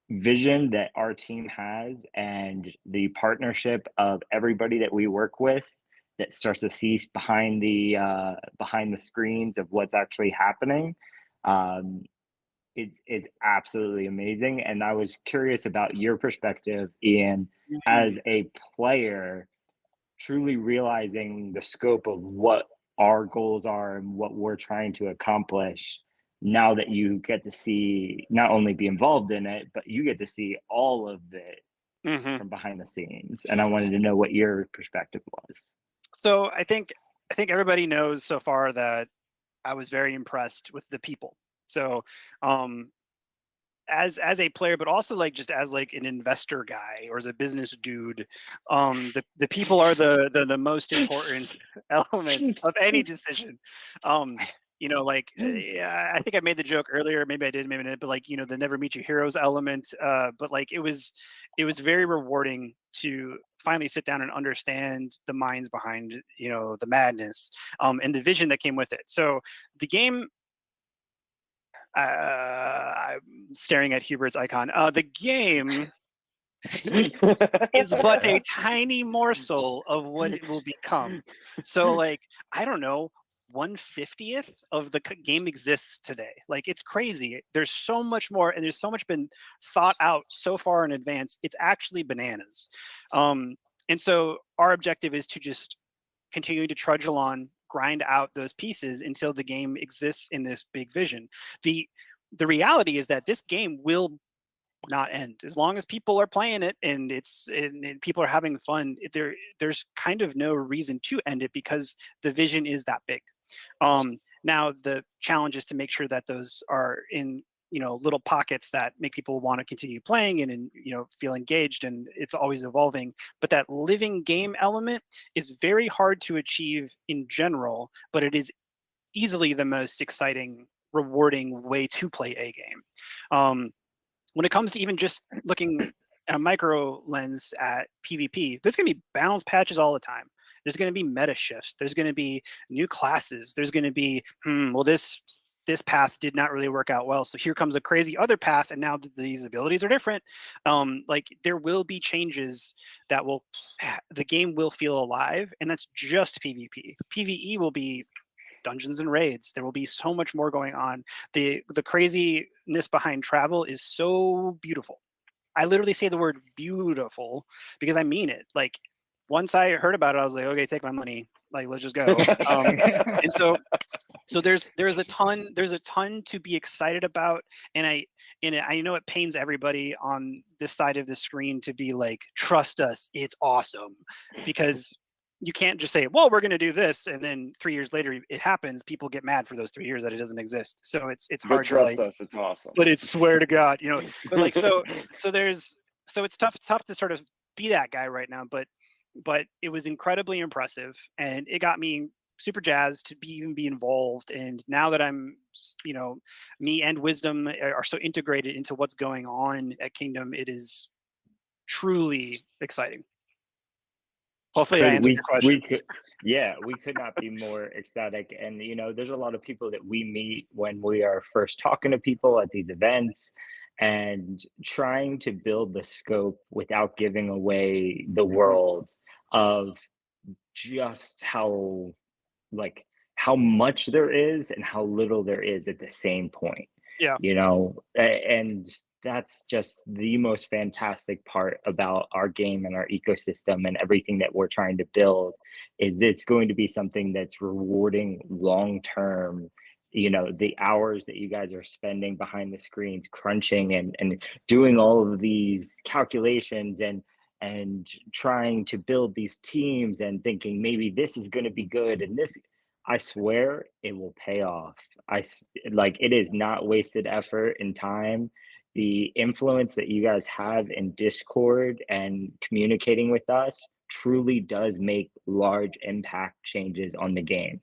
vision that our team has and the partnership of everybody that we work with that starts to see behind the screens of what's actually happening, is absolutely amazing. And I was curious about your perspective, Ian, as a player, truly realizing the scope of what our goals are and what we're trying to accomplish. Now that you get to see, not only be involved in it, but you get to see all of it from behind the scenes. And I wanted to know what your perspective was. So I think everybody knows so far that I was very impressed with the people. So as a player, but also like just as like an investor guy or as a business dude, the people are the most important element of any decision. You know, like I think I made the joke earlier, maybe I did, maybe not, but like, you know, the never meet your heroes element. But like it was very rewarding to finally sit down and understand the minds behind, you know, the madness, and the vision that came with it. So the game, I'm staring at Hubert's icon. The game is but a tiny morsel of what it will become. So, like, I don't know, 1/50th of the game exists today. Like, it's crazy. There's so much more, and there's so much been thought out so far in advance. It's actually bananas. And so, our objective is to just continue to trudge along, grind out those pieces until the game exists in this big vision. The reality is that this game will not end as long as people are playing it and and people are having fun. There's kind of no reason to end it because the vision is that big. Now the challenge is to make sure that those are in, you know, little pockets that make people want to continue playing and you know, feel engaged, and it's always evolving. But that living game element is very hard to achieve in general, but it is easily the most exciting, rewarding way to play a game. When it comes to even just looking at a micro lens at PvP, there's going to be balance patches all the time. There's going to be meta shifts. There's going to be new classes. There's going to be, well, this path did not really work out well, so here comes a crazy other path, and now these abilities are different. Like, there will be changes that will, the game will feel alive, and that's just PvP. PvE will be dungeons and raids. There will be so much more going on. The craziness behind travel is so beautiful. I literally say the word beautiful because I mean it. Like, once I heard about it, I was like, okay, take my money. Like, let's just go. And so there's a ton to be excited about, and I know it pains everybody on this side of the screen to be like, trust us, it's awesome, because you can't just say, well, we're going to do this, and then 3 years later it happens. People get mad for those 3 years that it doesn't exist. So it's But hard to trust like, us, it's awesome. but it's, swear to God, you know. But like, so it's tough to sort of be that guy right now. But it was incredibly impressive, and it got me super jazzed to even be involved. And now that I'm, you know, me and Wisdom are so integrated into what's going on at Kingdom, it is truly exciting. Hopefully I answered your question. We could not be more ecstatic. And, you know, there's a lot of people that we meet when we are first talking to people at these events and trying to build the scope without giving away the world of just how much there is and how little there is at the same point. Yeah. You know, and that's just the most fantastic part about our game and our ecosystem and everything that we're trying to build, is that it's going to be something that's rewarding long term. You know, the hours that you guys are spending behind the screens crunching and doing all of these calculations and trying to build these teams and thinking maybe this is going to be good, and this, I swear it will pay off. Like, it is not wasted effort and time. The influence that you guys have in Discord and communicating with us truly does make large impact changes on the game.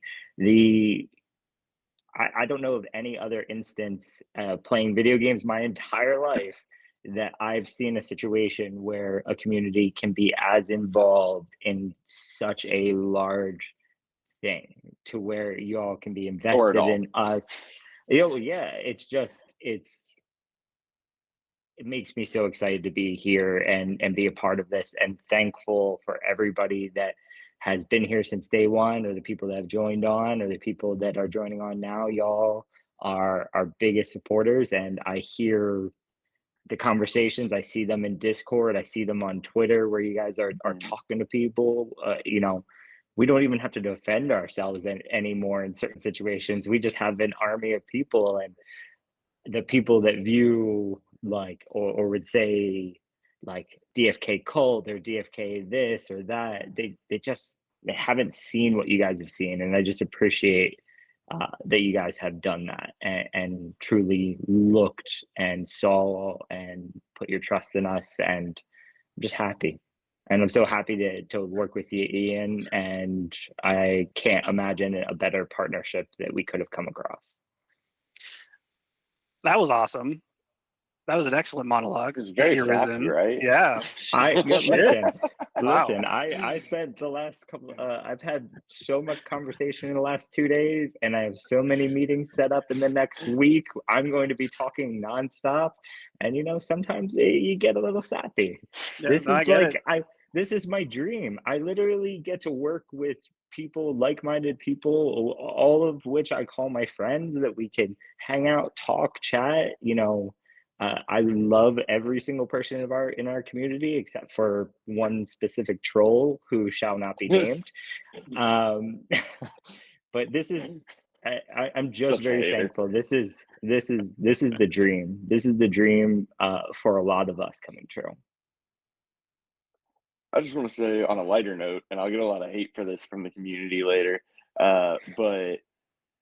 I don't know of any other instance playing video games my entire life that I've seen a situation where a community can be as involved in such a large thing to where y'all can be invested in us. You know, yeah, it makes me so excited to be here and be a part of this, and thankful for everybody that has been here since day one, or the people that have joined on, or the people that are joining on now. Y'all are our biggest supporters, and I hear the conversations. I see them in Discord. I see them on Twitter where you guys are talking to people. You know, we don't even have to defend ourselves anymore in certain situations. We just have an army of people, and the people that view like or would say like DFK cult or DFK this or that, they haven't seen what you guys have seen, and I just appreciate that you guys have done that and truly looked and saw and put your trust in us. And I'm just happy. And I'm so happy to work with you, Ian. And I can't imagine a better partnership that we could have come across. That was awesome. That was an excellent monologue. It was very Thank you, sappy, Risen. right? Yeah. Listen, Wow. I spent the last couple, I've had so much conversation in the last 2 days, and I have so many meetings set up in the next week. I'm going to be talking nonstop. And, sometimes you get a little sappy. Yeah, This no, I is get like, it. this is my dream. I literally get to work with people, like-minded people, all of which I call my friends, that we can hang out, talk, chat. I love every single person in our community except for one specific troll who shall not be named. But this is I'm just Such a very hater. thankful. This is the dream. This is the dream for a lot of us coming true. I just want to say on a lighter note, and I'll get a lot of hate for this from the community later, but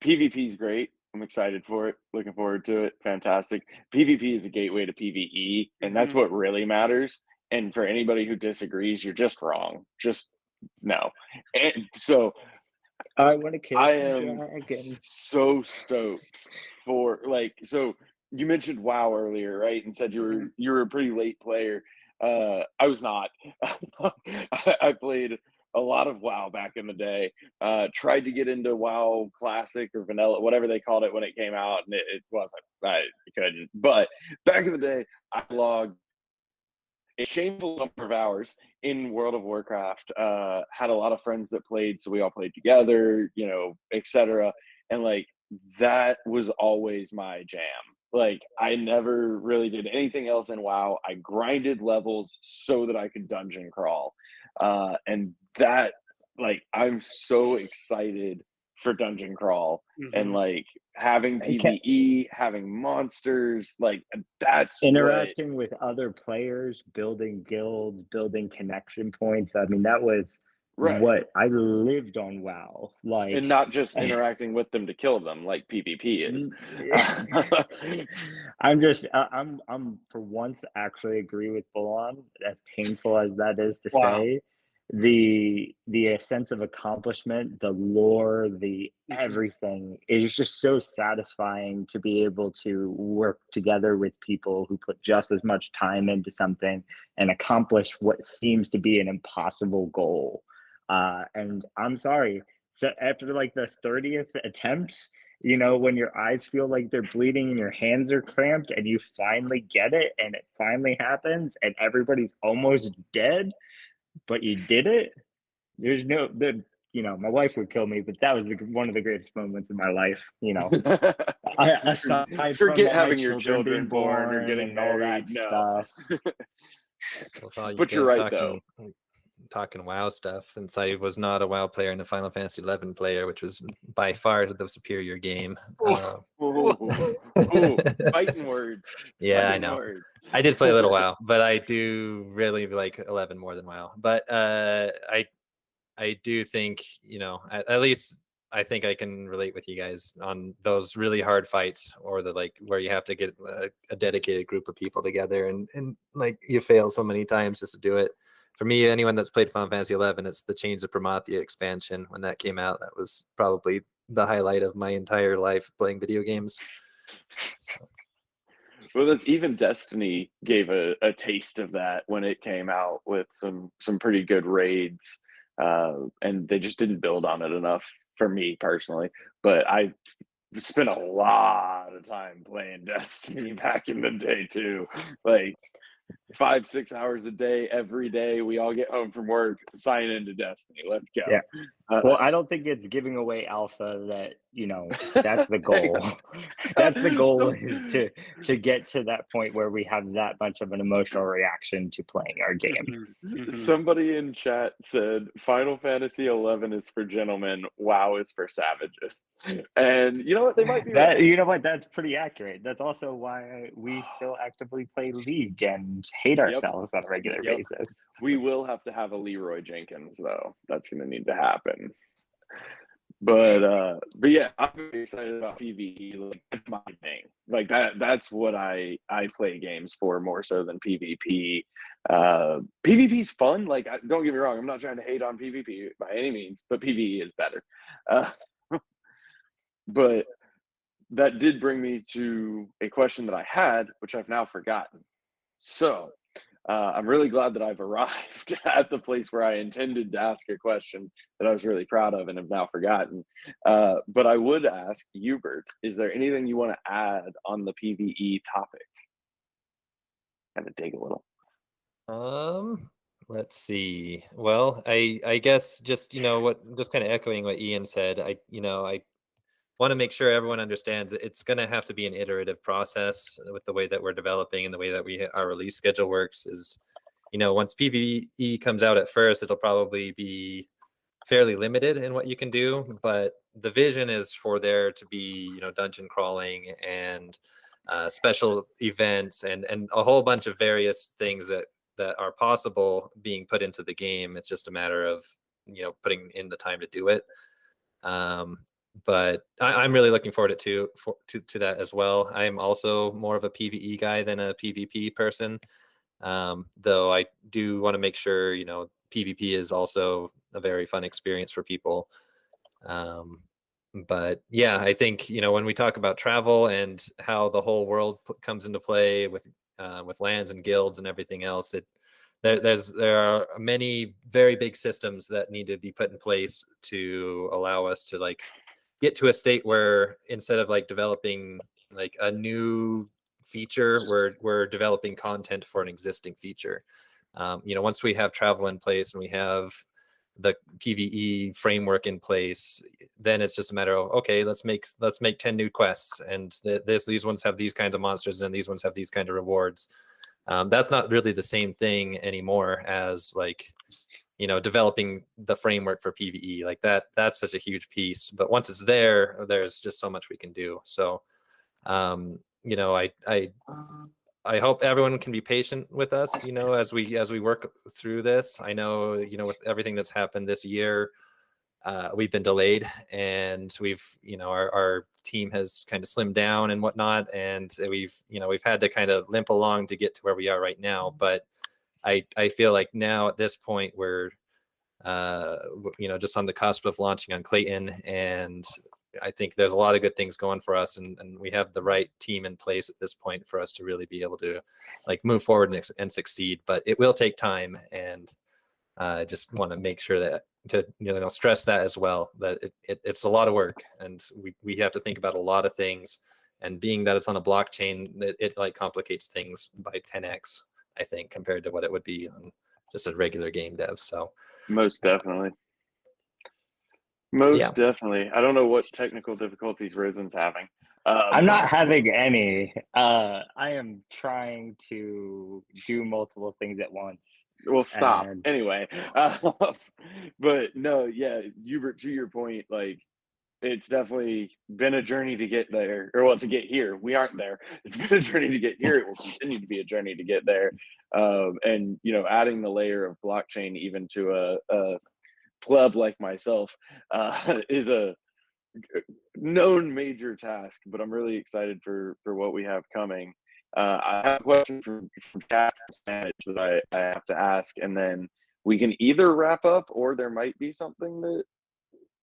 PvP is great. I'm excited for it. Looking forward to it. Fantastic. PvP is a gateway to PvE, and that's what really matters. And for anybody who disagrees, you're just wrong. Just no. And so I want to kill I am dragons. so stoked for so you mentioned WoW earlier, right? And said you were a pretty late player. I was not. I played a lot of WoW back in the day. Tried to get into WoW Classic or Vanilla, whatever they called it when it came out, and it wasn't. I couldn't. But back in the day, I logged a shameful number of hours in World of Warcraft. Had a lot of friends that played, so we all played together, etc. And that was always my jam. I never really did anything else in WoW. I grinded levels so that I could dungeon crawl. And that, I'm so excited for dungeon crawl and having PvE, having monsters, that's interacting with other players, building guilds, building connection points. I mean, that was what I lived on WoW. And not just interacting with them to kill them like PvP is. I'm for once actually agree with Bolon, as painful as that is to say. The sense of accomplishment, the lore, the everything, it is just so satisfying to be able to work together with people who put just as much time into something and accomplish what seems to be an impossible goal. And I'm sorry, so after the 30th attempt, when your eyes feel like they're bleeding and your hands are cramped and you finally get it and it finally happens and everybody's almost dead, but you did it. There's my wife would kill me, but that was one of the greatest moments in my life. Aside forget from having my your children being born or getting and all married. that No. Well, but you're right, though. Talking WoW stuff, since I was not a WoW player and a Final Fantasy 11 player, which was by far the superior game. Fighting words. Yeah, fighting I know. Words. I did play a little WoW, but I do really like 11 more than WoW. But I do think, at least I think I can relate with you guys on those really hard fights, or the where you have to get a dedicated group of people together and you fail so many times just to do it. For me, anyone that's played Final Fantasy 11, it's the Chains of Promathia expansion. When that came out, that was probably the highlight of my entire life playing video games. So. Well, that's even Destiny gave a taste of that when it came out with some pretty good raids, and they just didn't build on it enough for me personally. But I spent a lot of time playing Destiny back in the day too, 5-6 hours a day every day. We all get home from work, sign into Destiny. Let's go. Yeah. Well, I don't think it's giving away alpha that that's the goal. That's the goal, is to get to that point where we have that much of an emotional reaction to playing our game. Somebody in chat said Final Fantasy 11 is for gentlemen, WoW is for savages. And you know what? They might be right. You know what? That's pretty accurate. That's also why we still actively play League and hate ourselves on a regular basis. We will have to have a Leroy Jenkins, though. That's going to need to happen. But yeah, I'm very excited about PvE. Like that's my thing. Like that's what I play games for more so than PvP. PvP's fun. Like don't get me wrong, I'm not trying to hate on PvP by any means, but PvE is better. Uh, but that did bring me to a question that I had, which I've now forgotten. So I'm really glad that I've arrived at the place where I intended to ask a question that I was really proud of and have now forgotten. But I would ask Hubert, is there anything you want to add on the PvE topic? Kind of dig a little. Let's see. Well, I guess just just kind of echoing what Ian said. I want to make sure everyone understands it's going to have to be an iterative process with the way that we're developing and the way that our release schedule works. Is once PvE comes out at first, it'll probably be fairly limited in what you can do, but the vision is for there to be dungeon crawling and special events and a whole bunch of various things that are possible being put into the game. It's just a matter of putting in the time to do it. But I'm really looking forward to that as well. I'm also more of a PvE guy than a PvP person, though I do want to make sure PvP is also a very fun experience for people. But yeah, I think when we talk about travel and how the whole world comes into play with lands and guilds and everything else, there are many very big systems that need to be put in place to allow us to like get to a state where instead of like developing like a new feature, we're developing content for an existing feature. Once we have travel in place and we have the PvE framework in place, then it's just a matter of, okay, let's make 10 new quests, and these ones have these kinds of monsters and these ones have these kind of rewards. That's not really the same thing anymore as like developing the framework for PvE. Like that's such a huge piece, but once it's there, there's just so much we can do. So I hope everyone can be patient with us, as we work through this. I know, with everything that's happened this year, we've been delayed, and we've, our team has kind of slimmed down and whatnot, and we've had to kind of limp along to get to where we are right now. But I feel like now at this point we're, just on the cusp of launching on Clayton, and I think there's a lot of good things going for us, and we have the right team in place at this point for us to really be able to like move forward and succeed. But it will take time, and I just want to make sure that to stress that as well, that it's a lot of work, and we have to think about a lot of things. And being that it's on a blockchain, it like complicates things by 10x, I think, compared to what it would be on just a regular game dev. So most definitely. Most definitely. I don't know what technical difficulties Risen's having. I'm not having any. I am trying to do multiple things at once. Well, stop. Anyway, but no, yeah, Hubert, to your point, like it's definitely been a journey to get there, or well, to get here. We aren't there. It's been a journey to get here. It will continue to be a journey to get there. And adding the layer of blockchain even to a pleb like myself is a known major task, but I'm really excited for what we have coming. I have a question from chat that I have to ask, and then we can either wrap up or there might be something that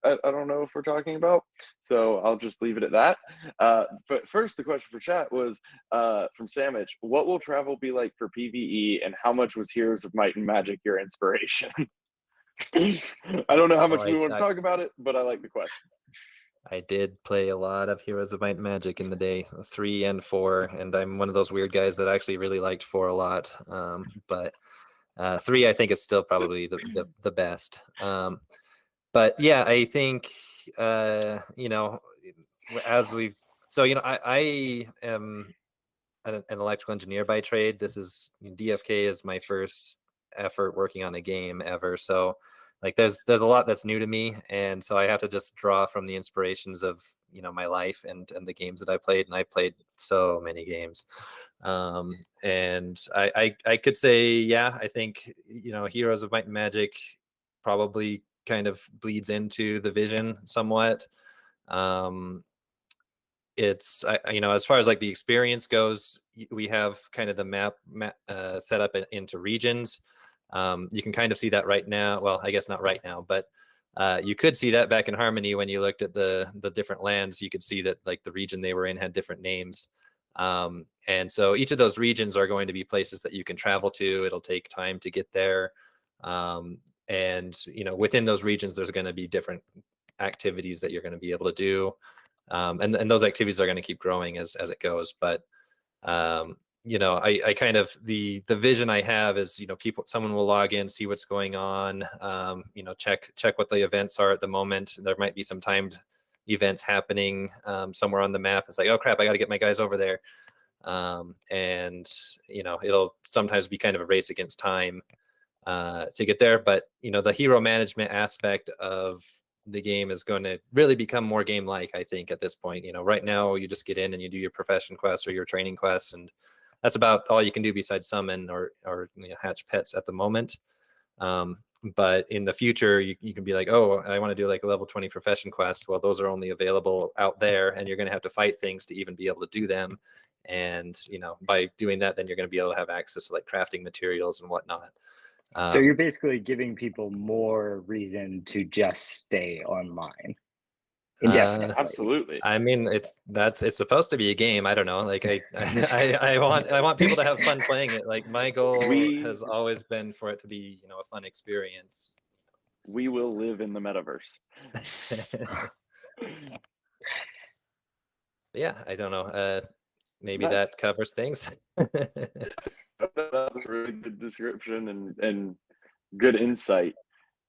I don't know if we're talking about, so I'll just leave it at that. But first, the question for chat was from Samich. What will travel be like for PvE, and how much was Heroes of Might and Magic your inspiration? I don't know how much we want to talk about it, but I like the question. I did play a lot of Heroes of Might and Magic in the day, 3 and 4, and I'm one of those weird guys that actually really liked 4 a lot. But 3, I think, is still probably the best. But yeah, I think as we've I am an electrical engineer by trade. This is DFK is my first effort working on a game ever, so like there's a lot that's new to me, and so I have to just draw from the inspirations of my life and the games that I played, and I've played so many games. And I could say, yeah, I think Heroes of Might and Magic probably kind of bleeds into the vision somewhat. It's as far as like the experience goes, we have kind of the map set up into regions. You can kind of see that right now. Well, I guess not right now, but you could see that back in Harmony when you looked at the different lands. You could see that like the region they were in had different names. And so each of those regions are going to be places that you can travel to. It'll take time to get there. And within those regions, there's going to be different activities that you're going to be able to do. And those activities are going to keep growing as it goes. But I kind of the vision I have is someone will log in, see what's going on, check what the events are at the moment. There might be some timed events happening somewhere on the map. It's like, oh crap, I got to get my guys over there. And it'll sometimes be kind of a race against time to get there. But the hero management aspect of the game is going to really become more game-like, I think, at this point. Right now you just get in and you do your profession quests or your training quests, and that's about all you can do besides summon or hatch pets at the moment. But in the future, you can be like, oh, I want to do like a level 20 profession quest. Well, those are only available out there, and you're going to have to fight things to even be able to do them. And by doing that, then you're going to be able to have access to like crafting materials and whatnot. So you're basically giving people more reason to just stay online indefinitely. Absolutely. I mean, it's supposed to be a game. I don't know. Like I want people to have fun playing it. Like my goal has always been for it to be, a fun experience. We will live in the metaverse. Yeah, I don't know. Maybe Nice. that covers things. That's a really good description and good insight.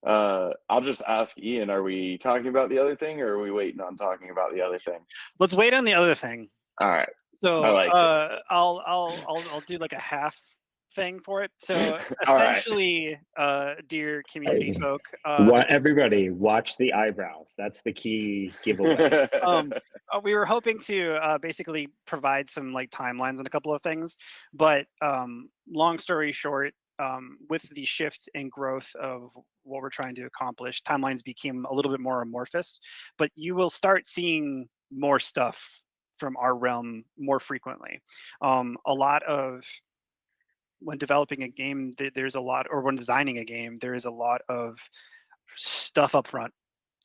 I'll just ask Ian, are we talking about the other thing, or are we waiting on talking about the other thing? Let's wait on the other thing. All right. So I like it. I'll do like a half thing for it. So All right. essentially, dear community folk, everybody watch the eyebrows. That's the key giveaway. we were hoping to basically provide some like timelines on a couple of things, but long story short, with the shift and growth of what we're trying to accomplish, timelines became a little bit more amorphous, but you will start seeing more stuff from our realm more frequently. A lot of when developing a game, there's a lot, or when designing a game, there is a lot of stuff up front,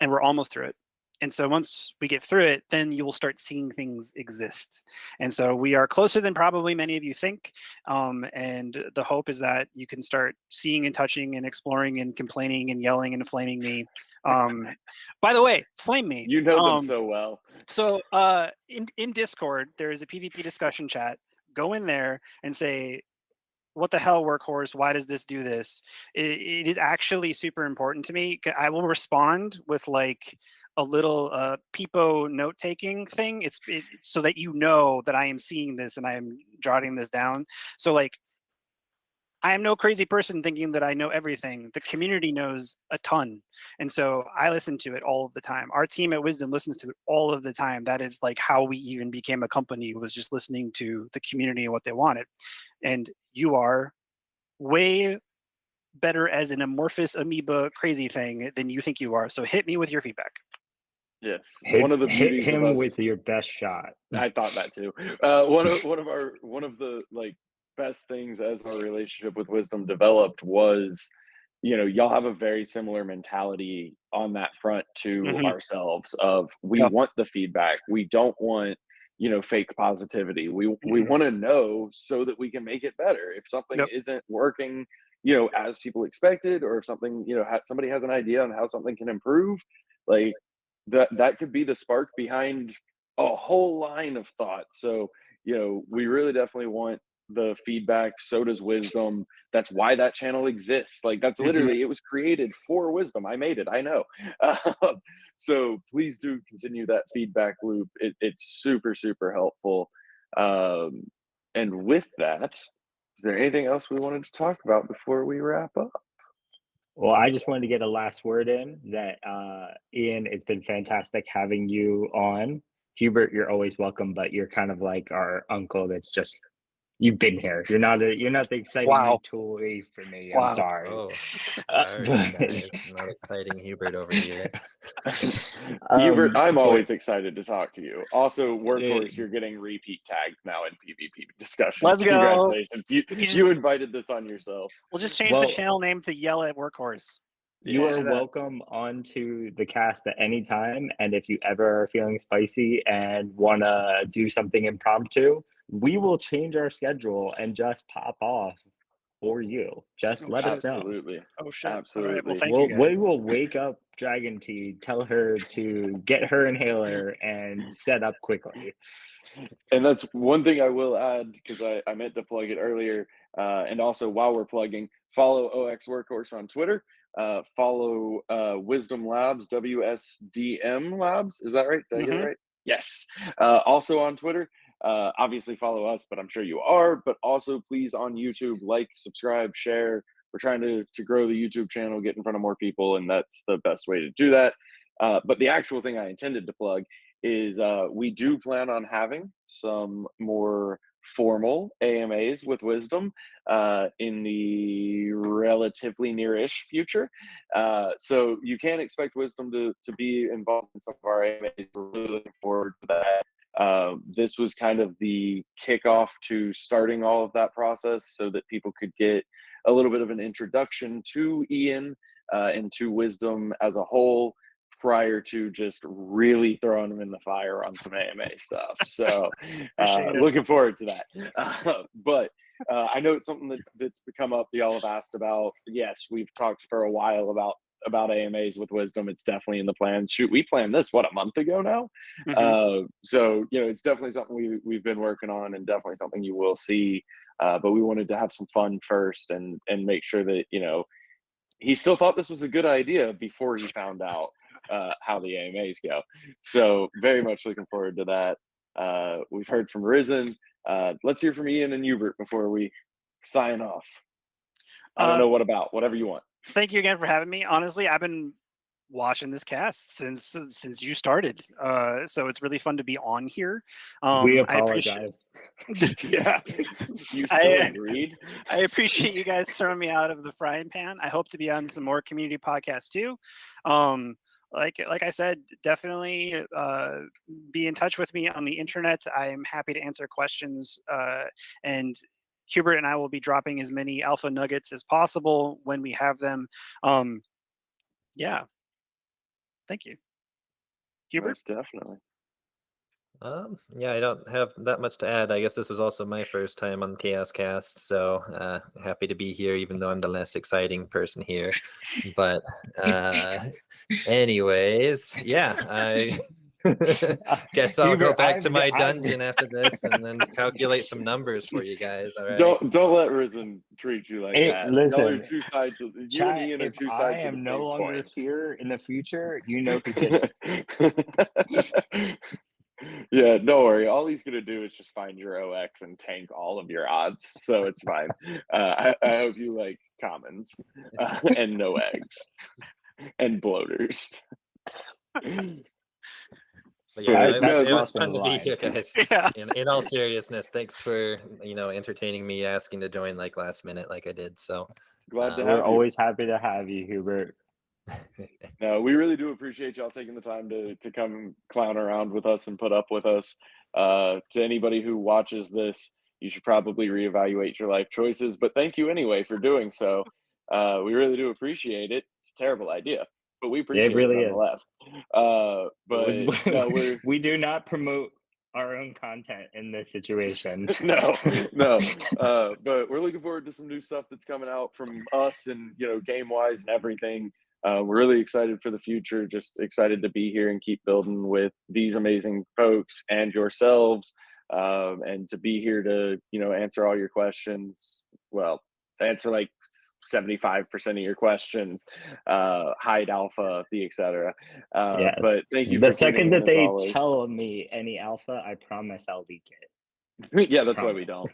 and we're almost through it. And so once we get through it, then you will start seeing things exist. And so we are closer than probably many of you think. And the hope is that you can start seeing and touching and exploring and complaining and yelling and flaming me. By the way, flame me. You know them so well. So in Discord, there is a PvP discussion chat. Go in there and say, what the hell, Workhorse? Why does this do this? It is actually super important to me. I will respond with like a little peepo note-taking thing. It's so that you know that I am seeing this and I am jotting this down. So like, I am no crazy person thinking that I know everything. The community knows a ton. And so I listen to it all of the time. Our team at Wisdom listens to it all of the time. That is like how we even became a company, was just listening to the community and what they wanted. And you are way better as an amorphous amoeba crazy thing than you think you are. So hit me with your feedback. Yes. Hit one of the beauties him of us, with your best shot. I thought that too. One of the like best things as our relationship with Wisdom developed was, y'all have a very similar mentality on that front to ourselves of we want the feedback. We don't want, fake positivity. We want to know so that we can make it better. If something isn't working, as people expected, or if something, somebody has an idea on how something can improve, like that could be the spark behind a whole line of thought. So, we really definitely want the feedback. So does Wisdom. That's why that channel exists. Like that's literally, it was created for Wisdom. I made it, I know. So please do continue that feedback loop. It's super, super helpful. And with that, is there anything else we wanted to talk about before we wrap up? Well, I just wanted to get a last word in that, Ian, it's been fantastic having you on. Hubert, you're always welcome, but you're kind of like our uncle that's just, You've been here. You're not the exciting Wow. toy for me. I'm Wow. sorry. Oh, sorry, But- guys. Not exciting Hubert over here. Hubert, I'm but- always excited to talk to you. Also, Workhorse, you're getting repeat tagged now in PvP discussions. Let's go. Congratulations. You We can just- you invited this on yourself. We'll just change Well- the channel name to Yell at Workhorse. You Yeah. are welcome onto the cast at any time, and if you ever are feeling spicy and want to do something impromptu, we will change our schedule and just pop off for you. Just let us know. Absolutely. Oh shit! Absolutely. All right. Well, thank you guys. We will wake up Dragon Tea, tell her to get her inhaler and set up quickly. And that's one thing I will add, because I meant to plug it earlier. And also, while we're plugging, follow OX Workhorse on Twitter. Follow Wisdom Labs, WSDM Labs. Is that right? Did I get it right? Yes. Also on Twitter. Obviously follow us, but I'm sure you are. But also, please, on YouTube, like, subscribe, share. We're trying to grow the YouTube channel, get in front of more people, and that's the best way to do that. But the actual thing I intended to plug is we do plan on having some more formal AMAs with Wisdom in the relatively near-ish future. So you can expect Wisdom to be involved in some of our AMAs. We're really looking forward to that. This was kind of the kickoff to starting all of that process so that people could get a little bit of an introduction to Ian and to Wisdom as a whole, prior to just really throwing them in the fire on some AMA stuff. So looking forward to that. But I know it's something that's come up, y'all have asked about. Yes, we've talked for a while about AMAs with Wisdom. It's definitely in the plans. Shoot, we planned this, a month ago now? So, it's definitely something we've been working on, and definitely something you will see. But we wanted to have some fun first and make sure that, he still thought this was a good idea before he found out how the AMAs go. So very much looking forward to that. We've heard from Risen. Let's hear from Ian and Hubert before we sign off. I don't know whatever you want. Thank you again for having me. Honestly, I've been watching this cast since you started, so it's really fun to be on here. We apologize. Yeah, you still agreed. I appreciate you guys throwing me out of the frying pan. I hope to be on some more community podcasts too. Like I said, definitely be in touch with me on the internet. I am happy to answer questions, and Hubert and I will be dropping as many alpha nuggets as possible when we have them. Yeah. Thank you. Hubert? Most definitely. Yeah, I don't have that much to add. I guess this was also my first time on Chaos Cast, so happy to be here, even though I'm the less exciting person here. But anyways, yeah, I guess I'll go back to my dungeon after this and then calculate some numbers for you guys. All right. Don't let Risen treat you like that. Listen, Y'all are two sides of you and Ian are two sides I of the am same no longer coin. here in the future, you know who did it. Yeah, don't worry. All he's gonna do is just find your OX and tank all of your odds, so it's fine. I hope you like commons and no eggs and bloaters. But yeah, it was crossing fun the to be line. here, guys. Yeah. In all seriousness, thanks for entertaining me, asking to join like last minute, like I did. So Glad to have We're you. always happy to have you, Hubert. No, we really do appreciate y'all taking the time to come clown around with us and put up with us. To anybody who watches this, you should probably reevaluate your life choices. But thank you anyway for doing so. We really do appreciate it. It's a terrible idea, but we appreciate it really is. nonetheless. But no, we do not promote our own content in this situation. no. But we're looking forward to some new stuff that's coming out from us, and game wise and everything. We're really excited for the future. Just excited to be here and keep building with these amazing folks and yourselves, and to be here to answer all your questions. Well, answer like 75% of your questions, hide alpha, the etc. Yeah. But thank you. The for second tuning in, that they as always. tell me any alpha, I promise I'll leak it. Yeah, that's why we don't.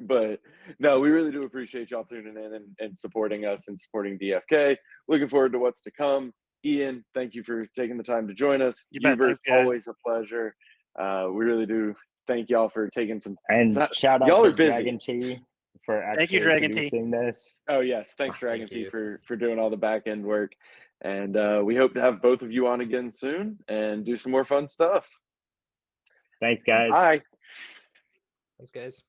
But no, we really do appreciate y'all tuning in and supporting us and supporting DFK. Looking forward to what's to come. Ian, thank you for taking the time to join us. You bet. Hubert, Thanks, guys. always a pleasure. We really do thank y'all for taking some. And shout out y'all to are busy. Dragon T for actually Thank you, Dragon T. producing this. Oh yes, thanks Thank Dragon T you. for doing all the back end work, and we hope to have both of you on again soon and do some more fun stuff. Thanks, guys. Bye. Thanks, guys.